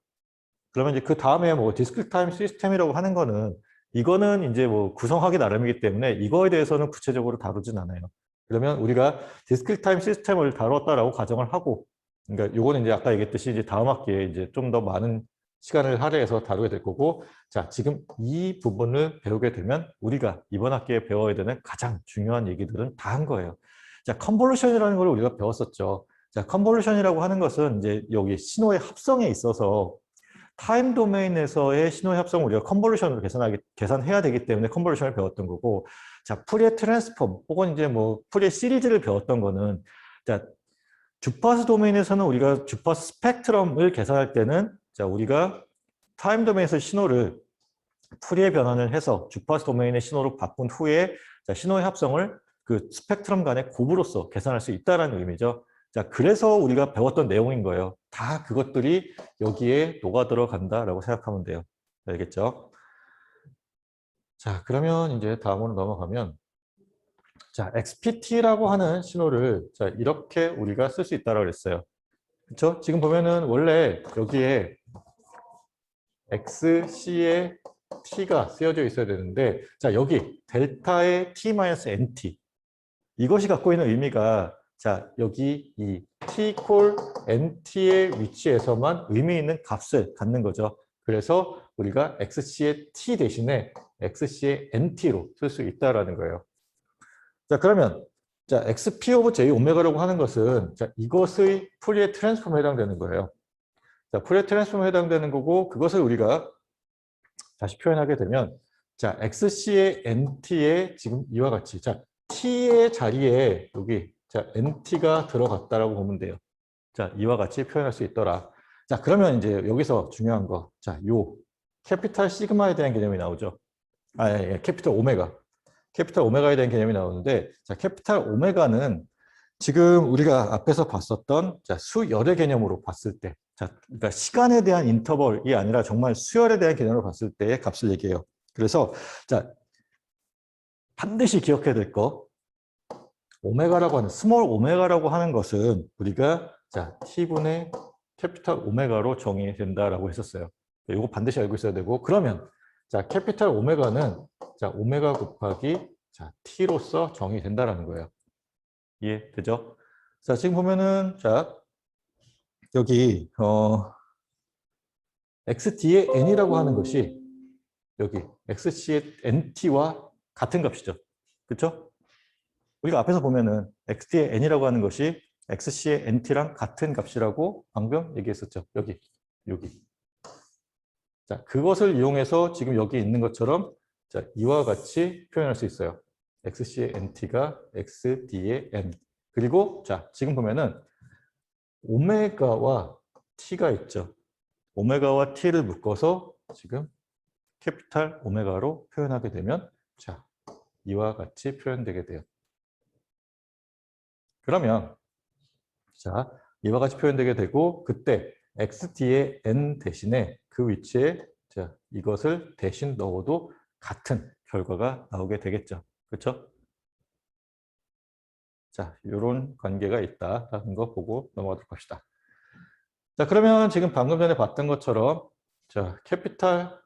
그러면 이제 그 다음에 뭐 디스크리트 타임 시스템이라고 하는 거는 이거는 이제 뭐 구성하기 나름이기 때문에 이거에 대해서는 구체적으로 다루진 않아요. 그러면 우리가 디스크리트 타임 시스템을 다뤘다라고 가정을 하고, 그러니까 요거는 이제 아까 얘기했듯이 이제 다음 학기에 이제 좀 더 많은 시간을 할애해서 다루게 될 거고, 자, 지금 이 부분을 배우게 되면 우리가 이번 학기에 배워야 되는 가장 중요한 얘기들은 다 한 거예요. 자, 컨볼루션이라는 걸 우리가 배웠었죠. 자, 컨볼루션이라고 하는 것은 이제 여기 신호의 합성에 있어서 타임 도메인에서의 신호의 합성을 우리가 컨볼루션으로 계산해야 되기 때문에 컨볼루션을 배웠던 거고, 자, 푸리에 트랜스폼 혹은 이제 뭐 푸리에 시리즈를 배웠던 거는, 자, 주파수 도메인에서는 우리가 주파수 스펙트럼을 계산할 때는, 자, 우리가 타임 도메인에서 신호를 푸리에 변환을 해서 주파수 도메인의 신호로 바꾼 후에, 자, 신호의 합성을 그 스펙트럼 간의 곱으로서 계산할 수 있다는 의미죠. 자, 그래서 우리가 배웠던 내용인 거예요. 다 그것들이 여기에 녹아 들어간다라고 생각하면 돼요. 알겠죠? 자, 그러면 이제 다음으로 넘어가면, 자, XPT라고 하는 신호를 자, 이렇게 우리가 쓸 수 있다고 그랬어요. 그렇죠? 지금 보면은 원래 여기에 XC의 T가 쓰여져 있어야 되는데, 자, 여기 델타의 T-NT 이것이 갖고 있는 의미가, 자, 여기 이 T 콜 NT의 위치에서만 의미 있는 값을 갖는 거죠. 그래서 우리가 XC의 T 대신에 XC의 NT로 쓸 수 있다라는 거예요. 자, 그러면 자, XP 오브 J 오메가라고 하는 것은, 자, 이것의 푸리에 트랜스폼에 해당되는 거예요. 자, 푸리에 트랜스폼에 해당되는 거고, 그것을 우리가 다시 표현하게 되면, 자, XC의 NT에 지금 이와 같이, 자, T의 자리에 여기, 자, NT가 들어갔다라고 보면 돼요. 자, 이와 같이 표현할 수 있더라. 자, 그러면 이제 여기서 중요한 거, 자, 요 캐피탈 시그마에 대한 개념이 나오죠. 아, 예, 캐피탈 오메가. 캐피탈 오메가에 대한 개념이 나오는데, 자, 캐피탈 오메가는 지금 우리가 앞에서 봤었던, 자, 수열의 개념으로 봤을 때, 자, 그러니까 시간에 대한 인터벌이 아니라 정말 수열에 대한 개념으로 봤을 때의 값을 얘기해요. 그래서 자, 반드시 기억해야 될 거, 오메가라고 하는 스몰 오메가라고 하는 것은 우리가 자, t분의 캐피탈 오메가로 정의된다라고 했었어요. 이거 반드시 알고 있어야 되고, 그러면 자, 캐피탈 오메가는 자, 오메가 곱하기 자, t로서 정의된다라는 거예요. 이해되죠? 자, 지금 보면은 자, 여기 xd의 n이라고 하는 것이 여기 xc의 nt와 같은 값이죠. 그렇죠? 우리가 앞에서 보면은 xd의 n이라고 하는 것이 xc의 nt랑 같은 값이라고 방금 얘기했었죠. 여기. 자, 그것을 이용해서 지금 여기 있는 것처럼 자, 이와 같이 표현할 수 있어요. xc의 nt가 xd의 n. 그리고 자, 지금 보면은 오메가와 t가 있죠. 오메가와 t를 묶어서 지금 캐피탈 오메가로 표현하게 되면 자, 이와 같이 표현되게 돼요. 그러면 자, 이와 같이 표현되게 되고, 그때 xd의 n 대신에 그 위치에 자, 이것을 대신 넣어도 같은 결과가 나오게 되겠죠. 그렇죠? 자, 이런 관계가 있다라는 거 보고 넘어가도록 합시다. 자, 그러면 지금 방금 전에 봤던 것처럼 자, 캐피탈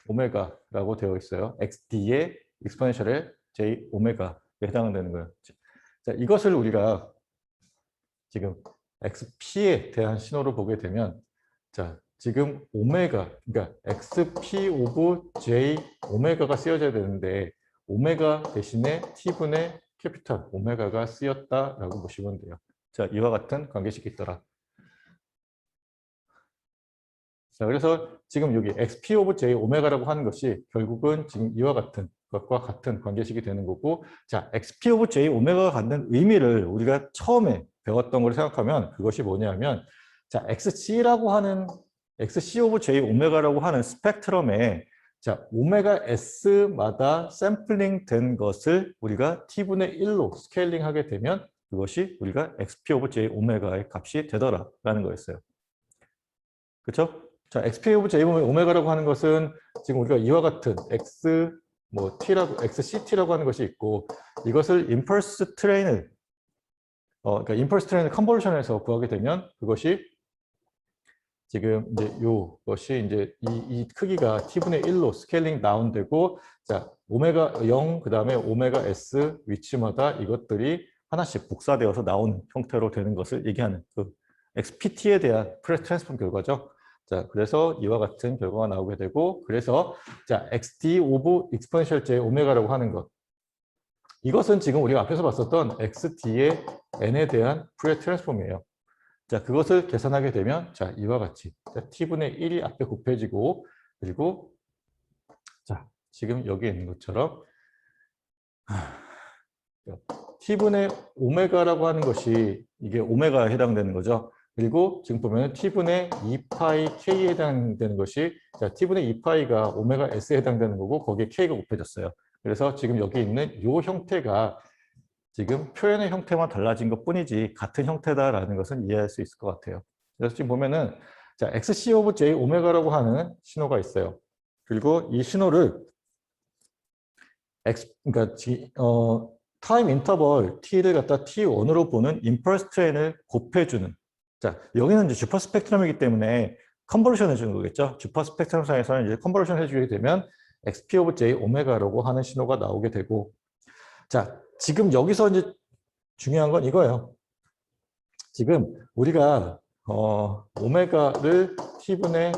오메가라고 되어 있어요. xd의 익스포넨셜의 j 오메가에 해당되는 거예요. 자, 이것을 우리가 지금 xp에 대한 신호를 보게 되면 자, 지금 오메가, 그러니까 xp 오브 j 오메가가 쓰여져야 되는데 오메가 대신에 t분의 캐피탈 오메가가 쓰였다라고 보시면 돼요. 자, 이와 같은 관계식이 있더라. 자, 그래서 지금 여기 XP 오브 J 오메가라고 하는 것이 결국은 지금 이와 같은 것과 같은 관계식이 되는 거고, 자, XP 오브 J 오메가가 갖는 의미를 우리가 처음에 배웠던 걸 생각하면 그것이 뭐냐면, 자, XC 오브 J 오메가라고 하는 스펙트럼에 자, 오메가 S마다 샘플링 된 것을 우리가 T분의 1로 스케일링 하게 되면 그것이 우리가 XP 오브 J 오메가의 값이 되더라라는 거였어요. 그렇죠? 자, XP 오브 J 오메가라고 하는 것은 지금 우리가 이와 같은 XCT라고 하는 것이 있고, 이것을 임펄스 트레인을 그러니까 임펄스 트레인을 컨볼루션에서 구하게 되면 그것이 지금 이제 요것이 이제 이 크기가 t분의 1로 스케일링 다운되고, 자, 오메가 0 그다음에 오메가 s 위치마다 이것들이 하나씩 복사되어서 나오는 형태로 되는 것을 얘기하는 그 XPT에 대한 프레스 트랜스폼 결과죠. 자, 그래서 이와 같은 결과가 나오게 되고, 그래서 자, XD 오브 익스포넨셜 J 오메가라고 하는 것, 이것은 지금 우리가 앞에서 봤었던 XD의 N에 대한 프레스 트랜스폼이에요. 자, 그것을 계산하게 되면 자, 이와 같이 자, t분의 1이 앞에 곱해지고, 그리고 자, 지금 여기에 있는 것처럼 t분의 오메가라고 하는 것이 이게 오메가에 해당되는 거죠. 그리고 지금 보면 t분의 2파이 k에 해당되는 것이 자, t분의 2파이가 오메가 s에 해당되는 거고, 거기에 k가 곱해졌어요. 그래서 지금 여기 있는 이 형태가 지금 표현의 형태만 달라진 것 뿐이지 같은 형태다라는 것은 이해할 수 있을 것 같아요. 그래서 지금 보면은 자, XC 오브 J 오메가라고 하는 신호가 있어요. 그리고 이 신호를 그러니까 타임 인터벌 t를 갖다 t1으로 보는 임펄스 트레인을 곱해주는, 자, 여기는 이제 주퍼 스펙트럼이기 때문에 컨볼루션 해주는 거겠죠. 주퍼 스펙트럼 상에서는 이제 컨볼루션 해주게 되면 XP 오브 J 오메가라고 하는 신호가 나오게 되고, 자, 지금 여기서 이제 중요한 건 이거예요. 지금 우리가 오메가를 t분의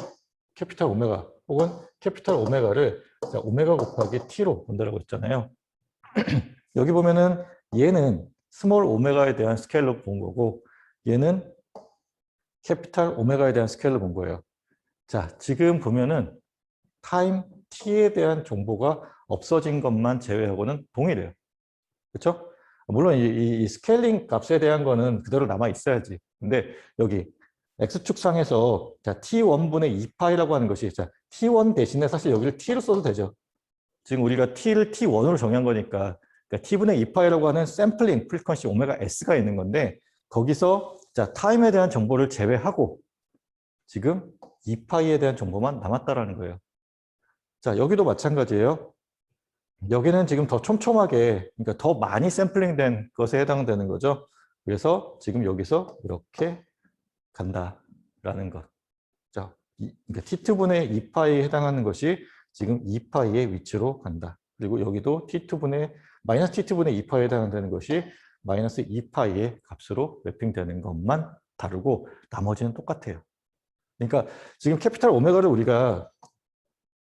캐피탈 오메가 혹은 캐피탈 오메가를 자, 오메가 곱하기 t로 본다라고 했잖아요. 여기 보면은 얘는 스몰 오메가에 대한 스케일로 본 거고, 얘는 캐피탈 오메가에 대한 스케일로 본 거예요. 자, 지금 보면은 타임 t에 대한 정보가 없어진 것만 제외하고는 동일해요. 그렇죠? 물론 이 스케일링 값에 대한 거는 그대로 남아 있어야지. 근데 여기 x축상에서 자, t1분의 2파이라고 하는 것이 자, t1 대신에 사실 여기를 t로 써도 되죠. 지금 우리가 t를 t1으로 정한 거니까 그러니까 t분의 2파이라고 하는 샘플링 프리퀀시 오메가 s가 있는 건데, 거기서 자, 타임에 대한 정보를 제외하고 지금 2파이에 대한 정보만 남았다라는 거예요. 자, 여기도 마찬가지예요. 여기는 지금 더 촘촘하게, 그러니까 더 많이 샘플링된 것에 해당되는 거죠. 그래서 지금 여기서 이렇게 간다라는 것. 자, 그러니까 t2분의 2파이에 해당하는 것이 지금 2파이의 위치로 간다. 그리고 여기도 마이너스 t2분의 2파이에 해당되는 것이 마이너스 2파이의 값으로 매핑되는 것만 다르고 나머지는 똑같아요. 그러니까 지금 캐피탈 오메가를 우리가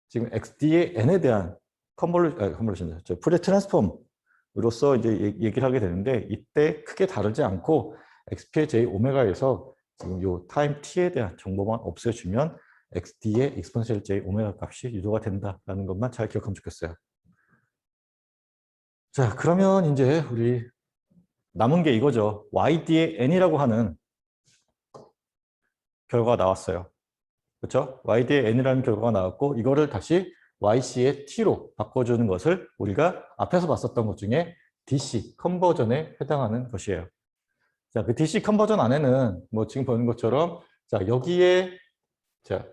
지금 XD의 N에 대한 컨볼루션, 프레 트랜스폼으로서 이제 얘기를 하게 되는데, 이때 크게 다르지 않고 XP의 J 오메가에서 지금 요 타임 t에 대한 정보만 없애주면 XD의 익스포넨셜 J 오메가 값이 유도가 된다라는 것만 잘 기억하면 좋겠어요. 자, 그러면 이제 우리 남은 게 이거죠. YD의 N이라고 하는 결과가 나왔어요. 그렇죠? YD의 N이라는 결과가 나왔고, 이거를 다시 YC의 T로 바꿔주는 것을 우리가 앞에서 봤었던 것 중에 DC 컨버전에 해당하는 것이에요. 자, 그 DC 컨버전 안에는 뭐 지금 보는 것처럼 자, 여기에 자,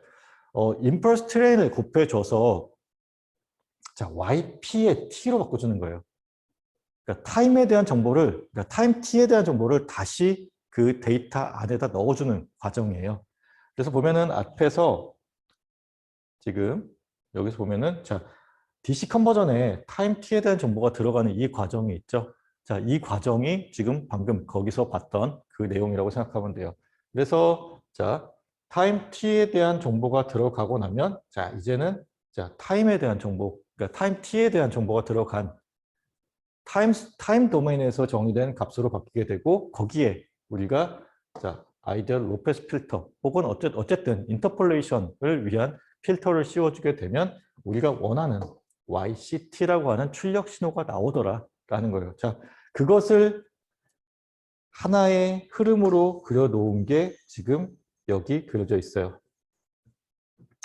임펄스 트레인을 곱해줘서 자, YP의 T로 바꿔주는 거예요. 그러니까 타임에 대한 정보를, 그러니까 타임 T에 대한 정보를 다시 그 데이터 안에다 넣어주는 과정이에요. 그래서 보면은 앞에서 지금 여기서 보면은 자, DC 컨버전에 타임 t에 대한 정보가 들어가는 이 과정이 있죠. 자, 이 과정이 지금 방금 거기서 봤던 그 내용이라고 생각하면 돼요. 그래서 자, 타임 t에 대한 정보가 들어가고 나면 자, 이제는 자, 타임에 대한 정보, 그러니까 타임 t에 대한 정보가 들어간 타임 도메인에서 정의된 값으로 바뀌게 되고, 거기에 우리가 자, 아이디얼 로페스 필터 혹은 어쨌든 인터폴레이션을 위한 필터를 씌워주게 되면 우리가 원하는 YCT라고 하는 출력 신호가 나오더라라는 거예요. 자, 그것을 하나의 흐름으로 그려놓은 게 지금 여기 그려져 있어요.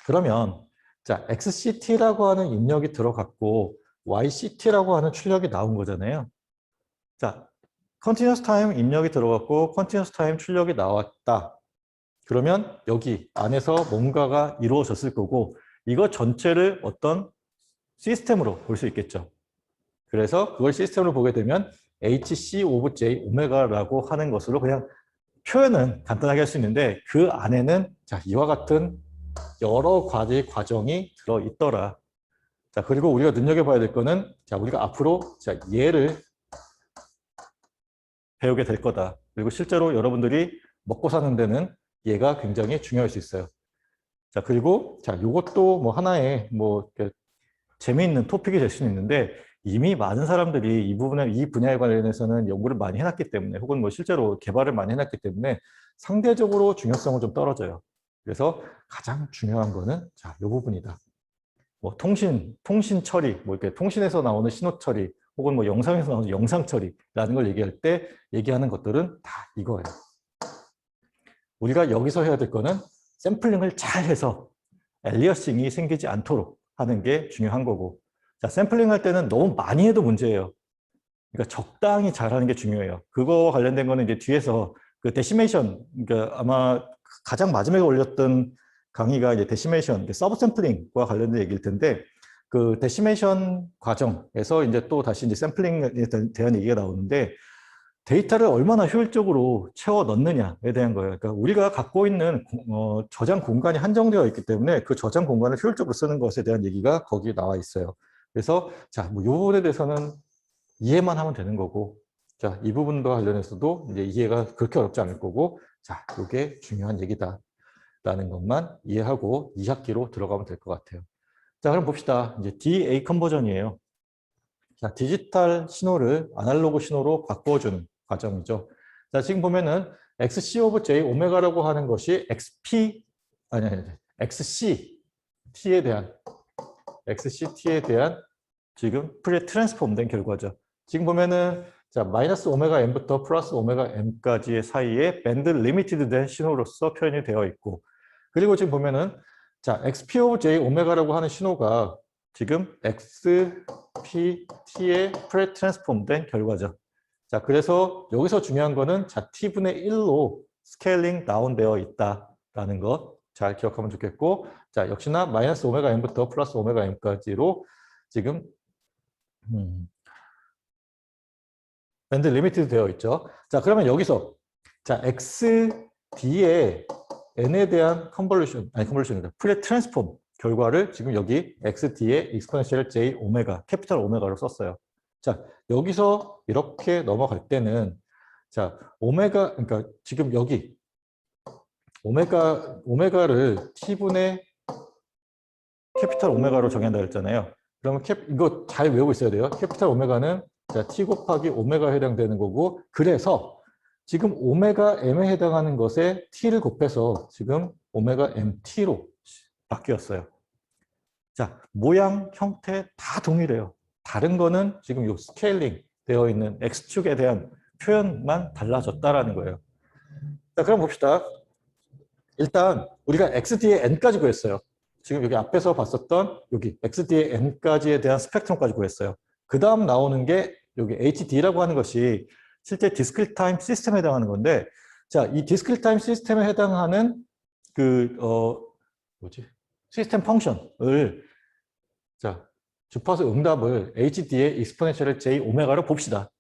그러면 자, XCT라고 하는 입력이 들어갔고 YCT라고 하는 출력이 나온 거잖아요. 자, 컨티뉴어스 타임 입력이 들어갔고 컨티뉴어스 타임 출력이 나왔다. 그러면 여기 안에서 뭔가가 이루어졌을 거고 이거 전체를 어떤 시스템으로 볼 수 있겠죠. 그래서 그걸 시스템으로 보게 되면 HC 오브 J 오메가라고 하는 것으로 그냥 표현은 간단하게 할 수 있는데 그 안에는 자, 이와 같은 여러 가지 과정이 들어있더라. 자, 그리고 우리가 눈여겨봐야 될 거는 자, 우리가 앞으로 자, 얘를 배우게 될 거다. 그리고 실제로 여러분들이 먹고 사는 데는 얘가 굉장히 중요할 수 있어요. 자, 그리고 자, 요것도 뭐 하나의 뭐 재미있는 토픽이 될 수는 있는데 이미 많은 사람들이 이 분야에 관련해서는 연구를 많이 해놨기 때문에 혹은 뭐 실제로 개발을 많이 해놨기 때문에 상대적으로 중요성은 좀 떨어져요. 그래서 가장 중요한 거는 자, 요 부분이다. 뭐 통신 처리, 뭐 이렇게 통신에서 나오는 신호 처리, 혹은 뭐 영상에서 나오는 영상 처리라는 걸 얘기할 때 얘기하는 것들은 다 이거예요. 우리가 여기서 해야 될 거는 샘플링을 잘 해서 엘리어싱이 생기지 않도록 하는 게 중요한 거고. 자, 샘플링 할 때는 너무 많이 해도 문제예요. 그러니까 적당히 잘하는 게 중요해요. 그거와 관련된 거는 이제 뒤에서 그 데시메이션, 그러니까 아마 가장 마지막에 올렸던 강의가 이제 데시메이션, 서브 샘플링과 관련된 얘기일 텐데 그 데시메이션 과정에서 이제 또 다시 이제 샘플링에 대한 얘기가 나오는데 데이터를 얼마나 효율적으로 채워 넣느냐에 대한 거예요. 그러니까 우리가 갖고 있는 저장 공간이 한정되어 있기 때문에 그 저장 공간을 효율적으로 쓰는 것에 대한 얘기가 거기에 나와 있어요. 그래서 자, 뭐 이 부분에 대해서는 이해만 하면 되는 거고, 자, 이 부분과 관련해서도 이제 이해가 그렇게 어렵지 않을 거고, 자, 이게 중요한 얘기다라는 것만 이해하고 2학기로 들어가면 될 것 같아요. 자, 그럼 봅시다. 이제 DA 컨버전이에요. 자, 디지털 신호를 아날로그 신호로 바꿔주는 과정이죠. 자, 지금 보면은 XC 오브 J 오메가라고 하는 것이 XCT에 대한 지금 프리 트랜스폼 된 결과죠. 지금 보면은 자, 마이너스 오메가 m부터 플러스 오메가 m까지의 사이에 밴드 리미티드 된 신호로서 표현이 되어 있고, 그리고 지금 보면은 자, XP 오브 J 오메가라고 하는 신호가 지금 XPT의 프리 트랜스폼 된 결과죠. 자, 그래서 여기서 중요한 거는 자, T분의 1로 스케일링 다운되어 있다라는 것 잘 기억하면 좋겠고, 자, 역시나 마이너스 오메가 m부터 플러스 오메가 m까지로 지금 밴드 리미티드 되어 있죠. 자, 그러면 여기서 자, XD의 n에 대한 컨볼루션이다. 프리 트랜스폼 결과를 지금 여기 XD의 익스포넨셜 J 오메가, 캐피탈 오메가로 썼어요. 자, 여기서 이렇게 넘어갈 때는 자, 오메가, 그러니까 지금 여기 오메가를 T분의 캐피탈 오메가로 정한다 했잖아요. 그러면 이거 잘 외우고 있어야 돼요. 캐피탈 오메가는 자, T 곱하기 오메가에 해당되는 거고, 그래서 지금 오메가 M에 해당하는 것에 T를 곱해서 지금 오메가 MT로 바뀌었어요. 자, 모양, 형태 다 동일해요. 다른 거는 지금 요 스케일링 되어 있는 X축에 대한 표현만 달라졌다라는 거예요. 자, 그럼 봅시다. 일단 우리가 XD의 N까지 구했어요. 지금 여기 앞에서 봤었던 여기 XD의 N까지에 대한 스펙트럼까지 구했어요. 그 다음 나오는 게 여기 HD라고 하는 것이 실제 디스크리트 타임 시스템에 해당하는 건데, 자, 이 디스크리트 타임 시스템에 해당하는 시스템 펑션을 자, 주파수 응답을 HD의 익스포넨셜 J 오메가로 봅시다.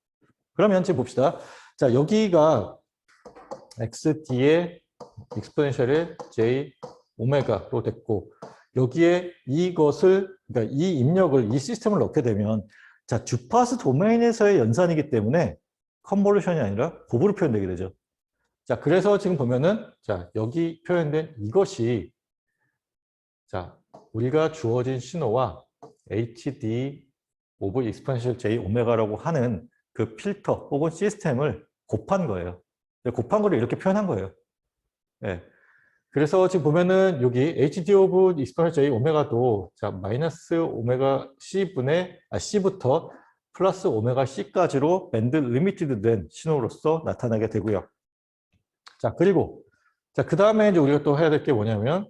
그러면 지금 봅시다. 자, 여기가 XD의 익스포넨셜의 J 오메가로 됐고, 여기에 그러니까 이 입력을, 이 시스템을 넣게 되면, 자, 주파수 도메인에서의 연산이기 때문에 컨볼루션이 아니라 곱으로 표현되게 되죠. 자, 그래서 지금 보면은, 자, 여기 표현된 이것이, 자, 우리가 주어진 신호와 HD 오브 익스포넨셜 J 오메가라고 하는 그 필터 혹은 시스템을 곱한 거예요. 곱한 거를 이렇게 표현한 거예요. 예. 그래서 지금 보면은 여기 HD 오브 익스포넨셜 J 오메가도 자 마이너스 오메가 C분의 C부터 플러스 오메가 C까지로 밴드 리미티드 된 신호로서 나타나게 되고요. 자, 그리고 자, 그 다음에 이제 우리가 또 해야 될 게 뭐냐면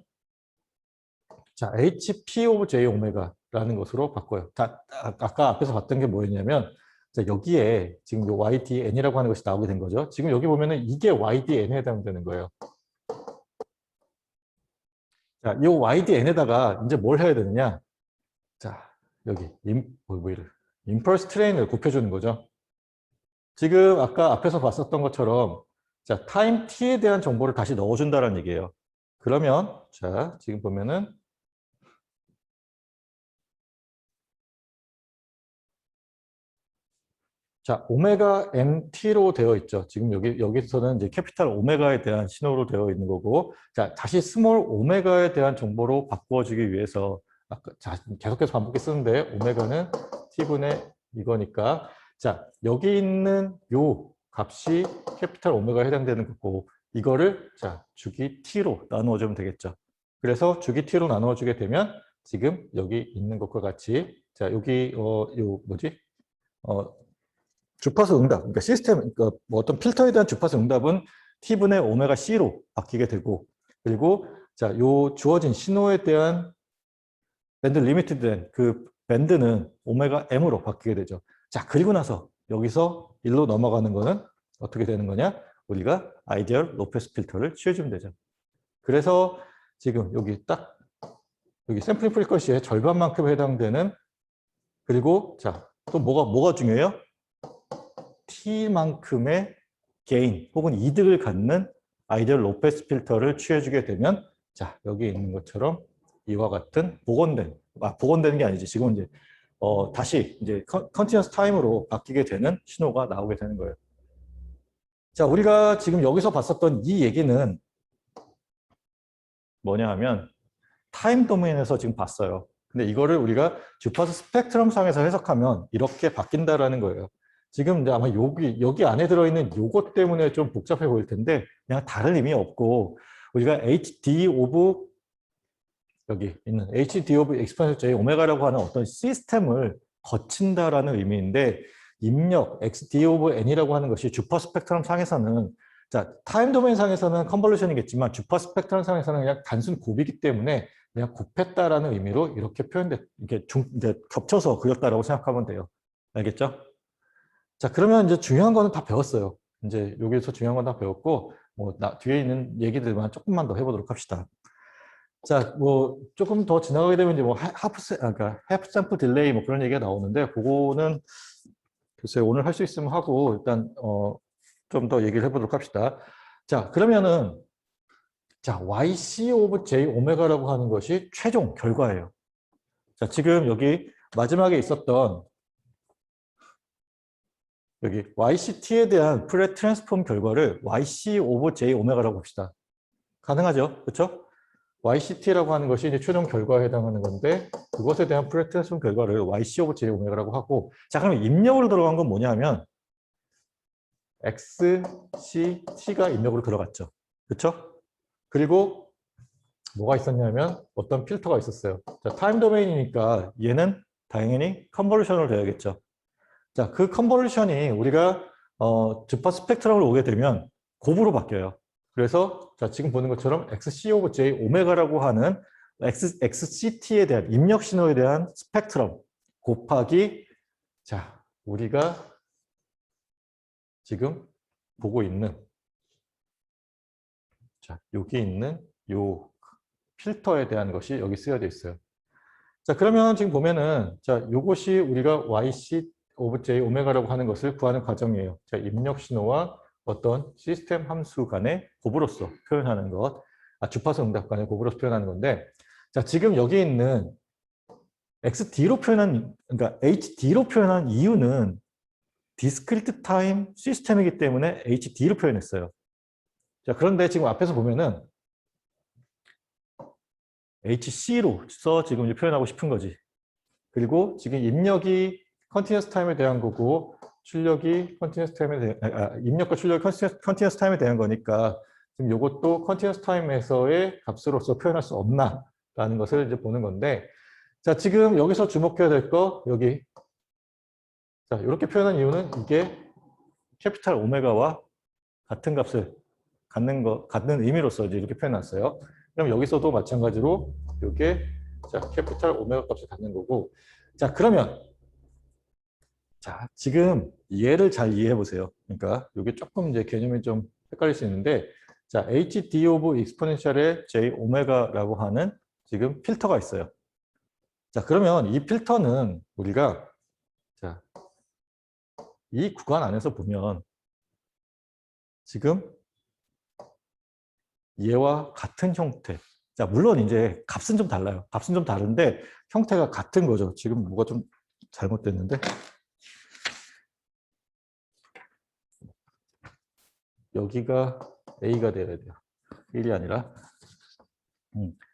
자, HP 오브 J 오메가라는 것으로 바꿔요. 자, 아까 앞에서 봤던 게 뭐였냐면 자, 여기에 지금 요 YDN이라고 하는 것이 나오게 된 거죠. 지금 여기 보면은 이게 YDN에 해당되는 거예요. 자, 이 YDN에다가 이제 뭘 해야 되느냐? 자, 여기 임펄스 트레인을 곱해주는 거죠. 지금 아까 앞에서 봤었던 것처럼 자, 타임 t에 대한 정보를 다시 넣어준다는 얘기예요. 그러면 자, 지금 보면은 자, 오메가 MT로 되어 있죠. 지금 여기서는 이제 캐피탈 오메가에 대한 신호로 되어 있는 거고, 자, 다시 스몰 오메가에 대한 정보로 바꿔주기 위해서, 아까, 자, 계속해서 반복해 쓰는데, 오메가는 T분의 이거니까, 자, 여기 있는 요 값이 캐피탈 오메가에 해당되는 거고, 이거를, 자, 주기 T로 나누어주면 되겠죠. 그래서 주기 T로 나누어주게 되면, 지금 여기 있는 것과 같이, 자, 여기, 주파수 응답, 그러니까 시스템, 그러니까 뭐 어떤 필터에 대한 주파수 응답은 T분의 오메가 C로 바뀌게 되고, 그리고 자, 요 주어진 신호에 대한 밴드 리미티드된 그 밴드는 오메가 M으로 바뀌게 되죠. 자, 그리고 나서 여기서 1로 넘어가는 거는 어떻게 되는 거냐? 우리가 아이디얼 로페스 필터를 취해주면 되죠. 그래서 지금 여기 샘플링 프리퀀시의 절반만큼 해당되는 그리고 자, 또 뭐가 중요해요? T만큼의 게인 혹은 이득을 갖는 아이디얼 로페스 필터를 취해주게 되면 자 여기 있는 것처럼 이와 같은 복원되는 게 아니지 지금 이제 다시 이제 컨티뉴어스 타임으로 바뀌게 되는 신호가 나오게 되는 거예요. 자 우리가 지금 여기서 봤었던 이 얘기는 뭐냐 하면 타임 도메인에서 지금 봤어요. 근데 이거를 우리가 주파수 스펙트럼 상에서 해석하면 이렇게 바뀐다라는 거예요. 지금 이제 아마 여기 안에 들어있는 요것 때문에 좀 복잡해 보일 텐데 그냥 다른 의미 없고 우리가 HD 오브 여기 있는 HD 오브 익스포넨셜 J 오메가라고 하는 어떤 시스템을 거친다라는 의미인데 입력 XD 오브 N이라고 하는 것이 주파 스펙트럼 상에서는 자 타임 도메인 상에서는 컨볼루션이겠지만 주파 스펙트럼 상에서는 그냥 단순 곱이기 때문에 그냥 곱했다라는 의미로 이렇게 이게 이제 겹쳐서 그렸다라고 생각하면 돼요. 알겠죠? 자, 그러면 이제 중요한 거는 다 배웠어요. 이제 여기서 중요한 건 다 배웠고, 뒤에 있는 얘기들만 조금만 더 해보도록 합시다. 자, 조금 더 지나가게 되면 이제 그러니까 하프 샘플 딜레이 그런 얘기가 나오는데, 그거는 글쎄 오늘 할 수 있으면 하고, 일단, 좀 더 얘기를 해보도록 합시다. 자, 그러면은, 자, YC 오브 J 오메가라고 하는 것이 최종 결과예요. 자, 지금 여기 마지막에 있었던 여기 YCT에 대한 프레 트랜스폼 결과를 YC 오버 J 오메가라고 봅시다. 가능하죠? 그렇죠? YCT라고 하는 것이 이제 최종 결과에 해당하는 건데 그것에 대한 프레 트랜스폼 결과를 YC 오버 J 오메가라고 하고 자 그러면 입력으로 들어간 건 뭐냐 하면 XCT가 입력으로 들어갔죠. 그렇죠? 그리고 뭐가 있었냐면 어떤 필터가 있었어요. 자, 타임 도메인이니까 얘는 당연히 컨볼루션으로 돼야겠죠. 자, 그 컨볼루션이 우리가 주파 스펙트럼으로 오게 되면 곱으로 바뀌어요. 그래서 자, 지금 보는 것처럼 XC 오브 J 오메가라고 하는 XCT에 대한 입력 신호에 대한 스펙트럼 곱하기 자, 우리가 지금 보고 있는 자, 여기 있는 요 필터에 대한 것이 여기 쓰여져 있어요. 자, 그러면 지금 보면은 자, 요것이 우리가 YC 오브 J 오메가라고 하는 것을 구하는 과정이에요. 자, 입력 신호와 어떤 시스템 함수 간의 곱으로서 표현하는 것, 주파수 응답 간의 곱으로서 표현하는 건데, 자, 지금 여기 있는 XD로 그러니까 HD로 표현한 이유는 디스크리트 타임 시스템이기 때문에 HD로 표현했어요. 자, 그런데 지금 앞에서 보면은 HC로서 지금 표현하고 싶은 거지. 그리고 지금 입력이 컨티뉴어스 타임에 대한 거고 출력이 컨티뉴어스 타임에 대한 입력과 출력이 컨티뉴어스 타임에 대한 거니까 지금 이것도 컨티뉴어스 타임에서의 값으로서 표현할 수 없나라는 것을 이제 보는 건데, 자, 지금 여기서 주목해야 될 거 여기. 자, 이렇게 표현한 이유는 이게 캐피탈 오메가와 같은 값을 갖는 의미로서 이제 이렇게 표현했어요. 그럼 여기서도 마찬가지로 이게 자, 캐피탈 오메가 값을 갖는 거고. 자, 그러면 자, 지금 얘를 잘 이해해 보세요. 그러니까 이게 조금 이제 개념이 좀 헷갈릴 수 있는데, 자, HD 오브 익스포넨셜의 J 오메가라고 하는 지금 필터가 있어요. 자, 그러면 이 필터는 우리가 자, 이 구간 안에서 보면 지금 얘와 같은 형태. 자, 물론 이제 값은 좀 달라요. 값은 좀 다른데 형태가 같은 거죠. 지금 뭐가 좀 잘못됐는데. 여기가 A가 되어야 돼요. 1이 아니라.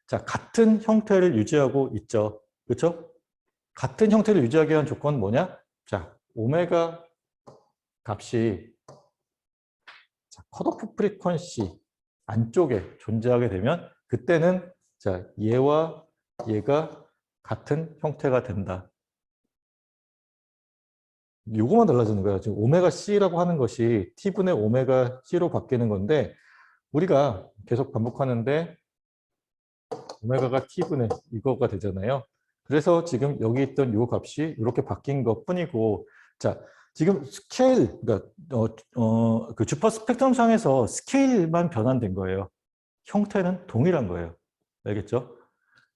자, 같은 형태를 유지하고 있죠. 그렇죠? 같은 형태를 유지하기 위한 조건은 뭐냐? 자, 오메가 값이 자, 컷오프 프리퀀시 안쪽에 존재하게 되면 그때는 자, 얘와 얘가 같은 형태가 된다. 요거만 달라지는 거예요. 지금 오메가 C라고 하는 것이 T분의 오메가 C로 바뀌는 건데 우리가 계속 반복하는데 오메가가 T분의 이거가 되잖아요. 그래서 지금 여기 있던 요 값이 이렇게 바뀐 것 뿐이고, 자, 지금 스케일, 그러니까 그 주파 스펙트럼 상에서 스케일만 변환된 거예요. 형태는 동일한 거예요. 알겠죠?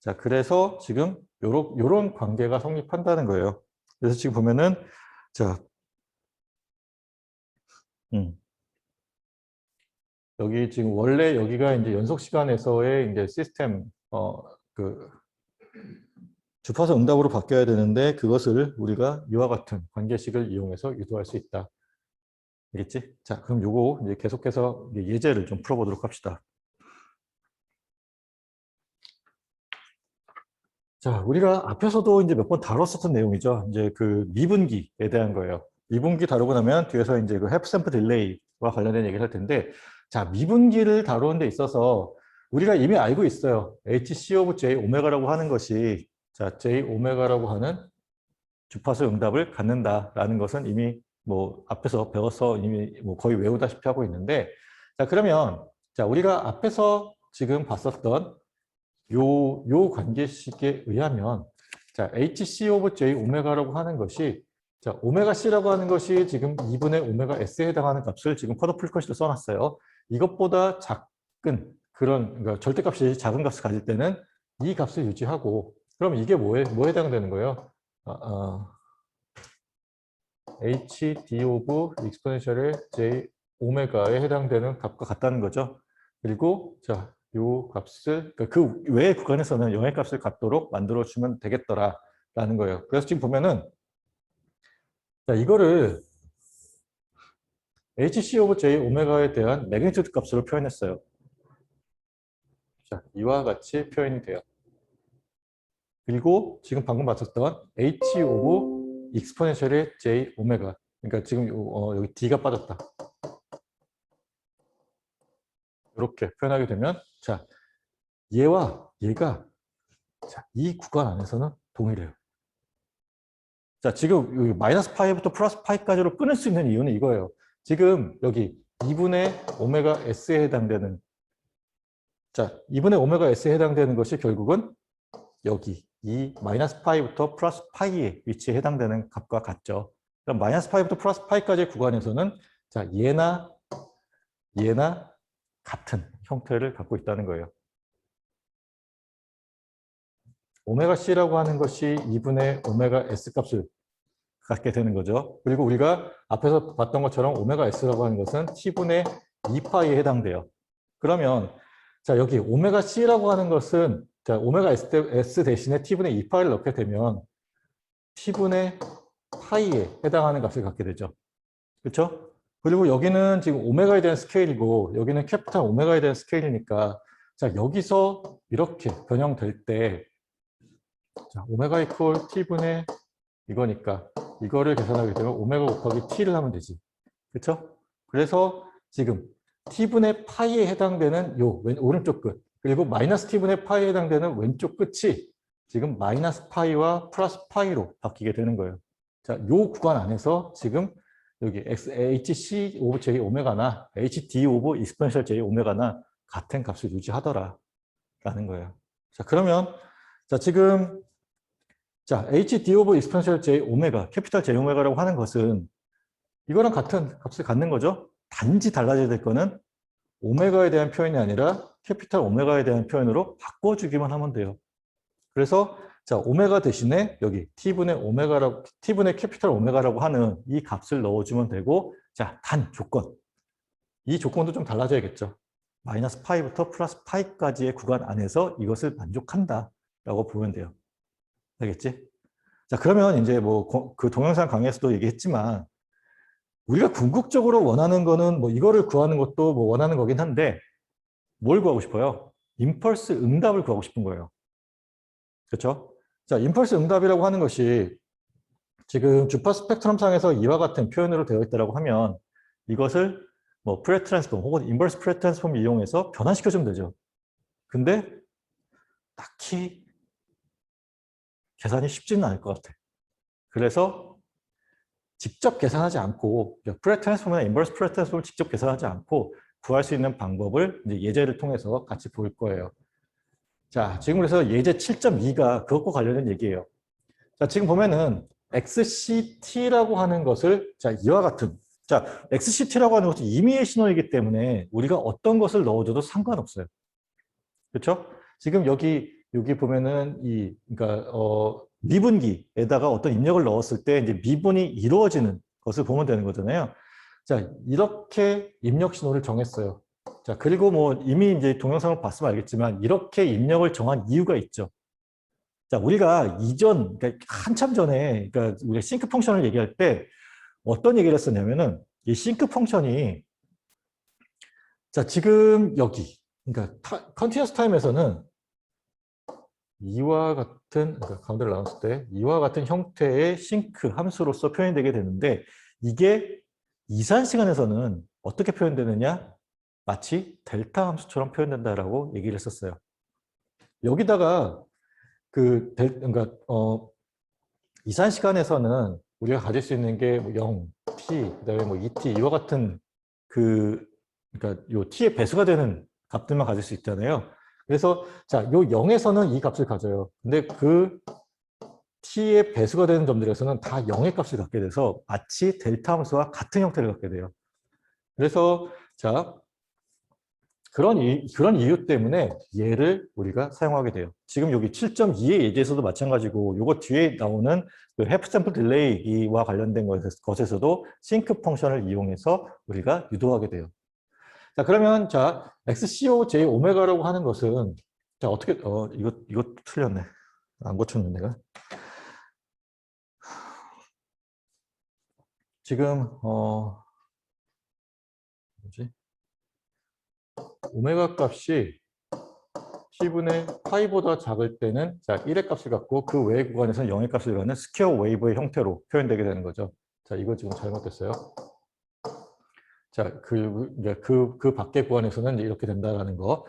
자, 그래서 지금 요런 관계가 성립한다는 거예요. 그래서 지금 보면은 자, 여기 지금 원래 여기가 이제 연속 시간에서의 이제 시스템 그 주파수 응답으로 바뀌어야 되는데 그것을 우리가 이와 같은 관계식을 이용해서 유도할 수 있다. 알겠지? 자, 그럼 요거 이제 계속해서 예제를 좀 풀어보도록 합시다. 자, 우리가 앞에서도 이제 몇 번 다뤘었던 내용이죠. 이제 그 미분기에 대한 거예요. 미분기 다루고 나면 뒤에서 이제 그 해프 샘플 딜레이와 관련된 얘기를 할 텐데, 자, 미분기를 다루는 데 있어서 우리가 이미 알고 있어요. HC 오브 J 오메가라고 하는 것이 자, J 오메가라고 하는 주파수 응답을 갖는다라는 것은 이미 뭐 앞에서 배워서 이미 뭐 거의 외우다시피 하고 있는데, 자, 그러면 자, 우리가 앞에서 지금 봤었던 요 관계식에 의하면 자, HC 오브 J 오메가라고 하는 것이 자, 오메가 C라고 하는 것이 지금 2분의 오메가 S에 해당하는 값을 지금 쿼터 프리퀀시로 써놨어요. 이것보다 작은 그런 그러니까 절대값이 작은 값을 가질 때는 이 값을 유지하고 그럼 이게 뭐에 해당되는 거예요? HD 오브 익스포넨셜의 J 오메가에 해당되는 값과 같다는 거죠. 그리고 자, 요 값을 그러니까 그 외의 구간에서는 영의 값을 갖도록 만들어 주면 되겠더라라는 거예요. 그래서 지금 보면은 자, 이거를 HC 오브 J 오메가에 대한 매그니튜드 값으로 표현했어요. 자, 이와 같이 표현이 돼요. 그리고 지금 방금 봤었던 H 오브 익스포넨셜의 J 오메가 그러니까 지금 여기 D가 빠졌다. 이렇게 표현하게 되면 자, 얘와 얘가 자, 이 구간 안에서는 동일해요. 자, 지금 여기 마이너스 파이부터 플러스 파이까지로 끊을 수 있는 이유는 이거예요. 지금 여기 2분의 오메가 S에 해당되는 자, 2분의 오메가 S에 해당되는 것이 결국은 여기 이 마이너스 파이부터 플러스 파이의 위치에 해당되는 값과 같죠. 그럼 마이너스 파이부터 플러스 파이까지의 구간에서는 자, 얘나 같은 형태를 갖고 있다는 거예요. 오메가 C라고 하는 것이 2분의 오메가 S 값을 갖게 되는 거죠. 그리고 우리가 앞에서 봤던 것처럼 오메가 S라고 하는 것은 T분의 2파이에 해당돼요. 그러면 자, 여기 오메가 C라고 하는 것은 자, 오메가 S 대신에 T분의 2파이를 넣게 되면 T분의 파이에 해당하는 값을 갖게 되죠. 그렇죠? 그리고 여기는 지금 오메가에 대한 스케일이고 여기는 캐피탈 오메가에 대한 스케일이니까 자, 여기서 이렇게 변형될 때 자, 오메가 이퀄 T분의 이거니까 이거를 계산하게 되면 오메가 곱하기 T를 하면 되지. 그렇죠? 그래서 지금 t분의 파이에 해당되는 요 오른쪽 끝, 그리고 마이너스 t분의 파이에 해당되는 왼쪽 끝이 지금 마이너스 파이와 플러스 파이로 바뀌게 되는 거예요. 자, 요 구간 안에서 지금 여기 hc 오브 j 오메가나 hd 오브 익스포넨셜 j 오메가나 같은 값을 유지하더라 라는 거예요. 자, 그러면 자, 지금 자, hd 오브 익스포넨셜 j 오메가, 캐피탈 j 오메가라고 하는 것은 이거랑 같은 값을 갖는 거죠. 단지 달라져야 될 거는 오메가에 대한 표현이 아니라 캐피탈 오메가에 대한 표현으로 바꿔주기만 하면 돼요. 그래서 자, 오메가 대신에 여기 t분의 오메가라고, t분의 캐피탈 오메가라고 하는 이 값을 넣어주면 되고, 자, 단 조건. 이 조건도 좀 달라져야겠죠. 마이너스 파이부터 플러스 파이까지의 구간 안에서 이것을 만족한다라고 보면 돼요. 알겠지? 자, 그러면 이제 뭐 그 동영상 강의에서도 얘기했지만 우리가 궁극적으로 원하는 거는 뭐 이거를 구하는 것도 뭐 원하는 거긴 한데 뭘 구하고 싶어요? 임펄스 응답을 구하고 싶은 거예요. 그렇죠? 자, 임펄스 응답이라고 하는 것이 지금 주파 스펙트럼 상에서 이와 같은 표현으로 되어 있다고 하면 이것을 뭐 프레 트랜스폼 혹은 인버스 프레 트랜스폼 이용해서 변환시켜 주면 되죠. 근데 딱히 계산이 쉽지는 않을 것 같아. 그래서 직접 계산하지 않고 프레 트랜스폼이나 인버스 프레 트랜스폼을 직접 계산하지 않고 구할 수 있는 방법을 이제 예제를 통해서 같이 볼 거예요. 자, 지금 그래서 예제 7.2가 그것과 관련된 얘기예요. 자, 지금 보면은 XCT라고 하는 것을 자, 이와 같은 자, XCT라고 하는 것은 임의의 신호이기 때문에 우리가 어떤 것을 넣어줘도 상관없어요. 그렇죠? 지금 여기 보면은 그러니까 미분기에다가 어떤 입력을 넣었을 때 이제 미분이 이루어지는 것을 보면 되는 거잖아요. 자, 이렇게 입력 신호를 정했어요. 자, 그리고 뭐 이미 이제 동영상을 봤으면 알겠지만 이렇게 입력을 정한 이유가 있죠. 자, 우리가 그러니까 한참 전에, 그러니까 우리가 싱크 펑션을 얘기할 때 어떤 얘기를 했었냐면은 이 싱크 펑션이 자, 지금 여기, 그러니까 컨티뉴어스 타임에서는 이와 같은, 그러니까 가운데를 나눴을 때 이와 같은 형태의 싱크 함수로서 표현이 되게 되는데 이게 이산 시간에서는 어떻게 표현되느냐? 마치 델타 함수처럼 표현된다라고 얘기를 했었어요. 여기다가 그러니까 이산 시간에서는 우리가 가질 수 있는 게 뭐 0, t, 그다음에 뭐 2t 이와 같은 그러니까 요 t의 배수가 되는 값들만 가질 수 있잖아요. 그래서 자, 요 0에서는 이 값을 가져요. 근데 그 t의 배수가 되는 점들에서는 다 0의 값을 갖게 돼서 마치 델타 함수와 같은 형태를 갖게 돼요. 그래서 자, 그런 이유 때문에 얘를 우리가 사용하게 돼요. 지금 여기 7.2의 예제에서도 마찬가지고 요거 뒤에 나오는 그 해프 샘플 딜레이와 관련된 것에서도 싱크 펑션을 이용해서 우리가 유도하게 돼요. 자, 그러면 자, XCOJ 오메가라고 하는 것은 자, 어떻게 이거 틀렸네. 안 고쳤네 내가. 지금 뭐지? 오메가 값이 t분의 파이보다 작을 때는 자 1의 값을 갖고 그 외의 구간에서는 0의 값을 갖는 스퀘어 웨이브의 형태로 표현되게 되는 거죠. 자, 이거 지금 잘못됐어요. 자, 그 밖의 구간에서는 이렇게 된다라는 거.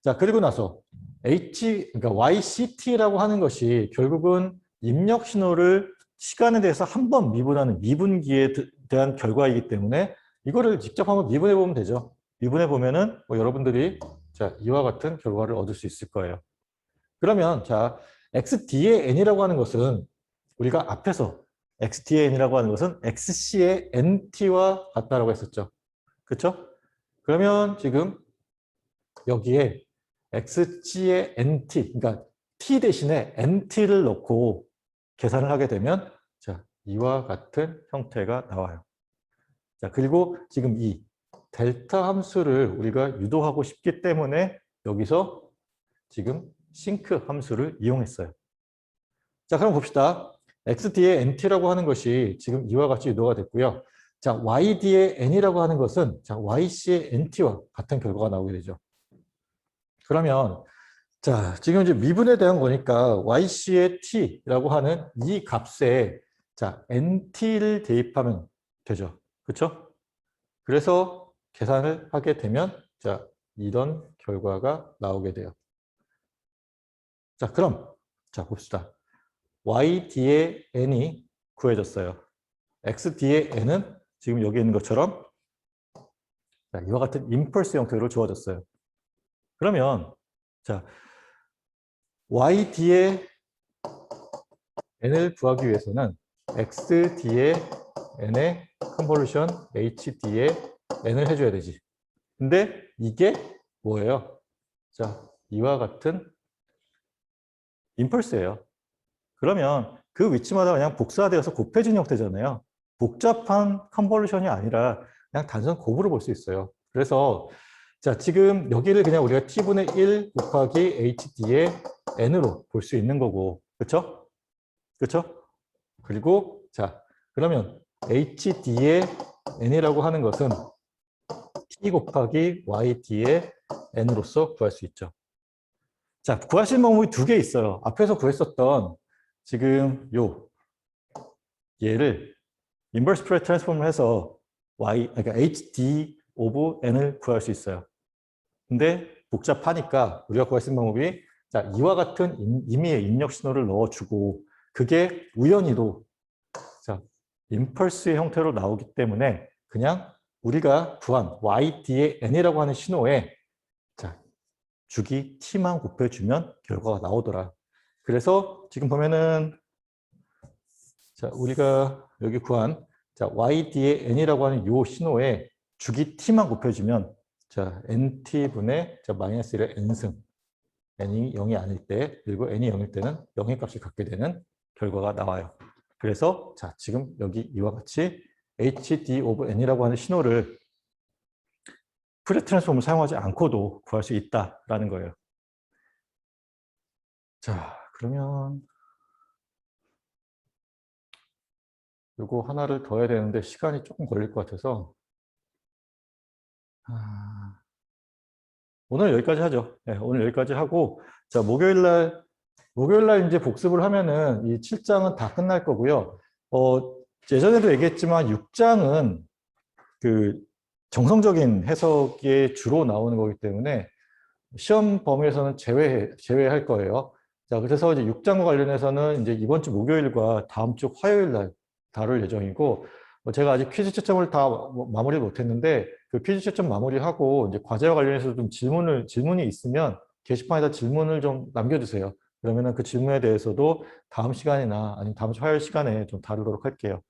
자, 그리고 나서 그러니까 YCT라고 하는 것이 결국은 입력 신호를 시간에 대해서 한 번 미분하는 미분기에 대한 결과이기 때문에 이거를 직접 한번 미분해 보면 되죠. 미분해 보면은 뭐 여러분들이 자, 이와 같은 결과를 얻을 수 있을 거예요. 그러면 자, XD의 N이라고 하는 것은 우리가 앞에서 XD의 N이라고 하는 것은 XC의 NT와 같다라고 했었죠. 그렇죠? 그러면 지금 여기에 XG의 NT, 그러니까 T 대신에 NT를 넣고 계산을 하게 되면 자, 이와 같은 형태가 나와요. 자, 그리고 지금 이 델타 함수를 우리가 유도하고 싶기 때문에 여기서 지금 싱크 함수를 이용했어요. 자, 그럼 봅시다. XD의 NT라고 하는 것이 지금 이와 같이 유도가 됐고요. 자, YD의 N이라고 하는 것은 자, YC의 NT와 같은 결과가 나오게 되죠. 그러면 자, 지금 이제 미분에 대한 거니까 YC의 T라고 하는 이 값에 자, NT를 대입하면 되죠. 그렇죠? 그래서 계산을 하게 되면 자, 이런 결과가 나오게 돼요. 자, 그럼 자, 봅시다. YD의 n이 구해졌어요. XD의 n은 지금 여기 있는 것처럼 자, 이와 같은 임펄스 형태로 주어졌어요. 그러면 자, YD의 n을 구하기 위해서는 XD의 n의 컨볼루션 HD의 n을 해줘야 되지. 근데 이게 뭐예요? 자, 이와 같은 임펄스예요. 그러면 그 위치마다 그냥 복사되어서 곱해진 형태잖아요. 복잡한 컨볼루션이 아니라 그냥 단순 곱으로 볼 수 있어요. 그래서 자, 지금 여기를 그냥 우리가 t분의 1 곱하기 hd의 n으로 볼 수 있는 거고, 그렇죠? 그렇죠? 그리고 자, 그러면 hd의 n이라고 하는 것은 t 곱하기 yd의 n으로서 구할 수 있죠. 자, 구하실 방법이 두 개 있어요. 앞에서 구했었던 지금 얘를 인버스 프레 트랜스폼을 해서 그러니까 hd 오브 n을 구할 수 있어요. 근데 복잡하니까 우리가 구할 수 있는 방법이 자, 이와 같은 임의의 입력 신호를 넣어주고 그게 우연히도 자, 임펄스의 형태로 나오기 때문에 그냥 우리가 구한 yd의 n이라고 하는 신호에 자, 주기 t만 곱해주면 결과가 나오더라. 그래서 지금 보면은 자, 우리가 여기 구한 자, yd의 n이라고 하는 요 신호에 주기 t만 곱해주면 자, nt분의 자, 마이너스 1의 n승 n이 0이 아닐 때 그리고 n이 0일 때는 0의 값을 갖게 되는 결과가 나와요. 그래서 자, 지금 여기 이와 같이 hd 오브 n이라고 하는 신호를 프레 트랜스폼을 사용하지 않고도 구할 수 있다라는 거예요. 자, 그러면 이거 하나를 더 해야 되는데 시간이 조금 걸릴 것 같아서 오늘 여기까지 하죠. 네, 오늘 여기까지 하고 자, 목요일날 이제 복습을 하면은 이 7장은 다 끝날 거고요. 예전에도 얘기했지만 6장은 그 정성적인 해석에 주로 나오는 거기 때문에 시험 범위에서는 제외할 거예요. 자, 그래서 이제 6장과 관련해서는 이제 이번 주 목요일과 다음 주 화요일 날 다룰 예정이고, 제가 아직 퀴즈 채점을 다 마무리 못했는데 그 퀴즈 채점 마무리하고 이제 과제와 관련해서 좀 질문이 있으면 게시판에다 질문을 좀 남겨주세요. 그러면은 그 질문에 대해서도 다음 시간이나 아니면 다음 주 화요일 시간에 좀 다루도록 할게요.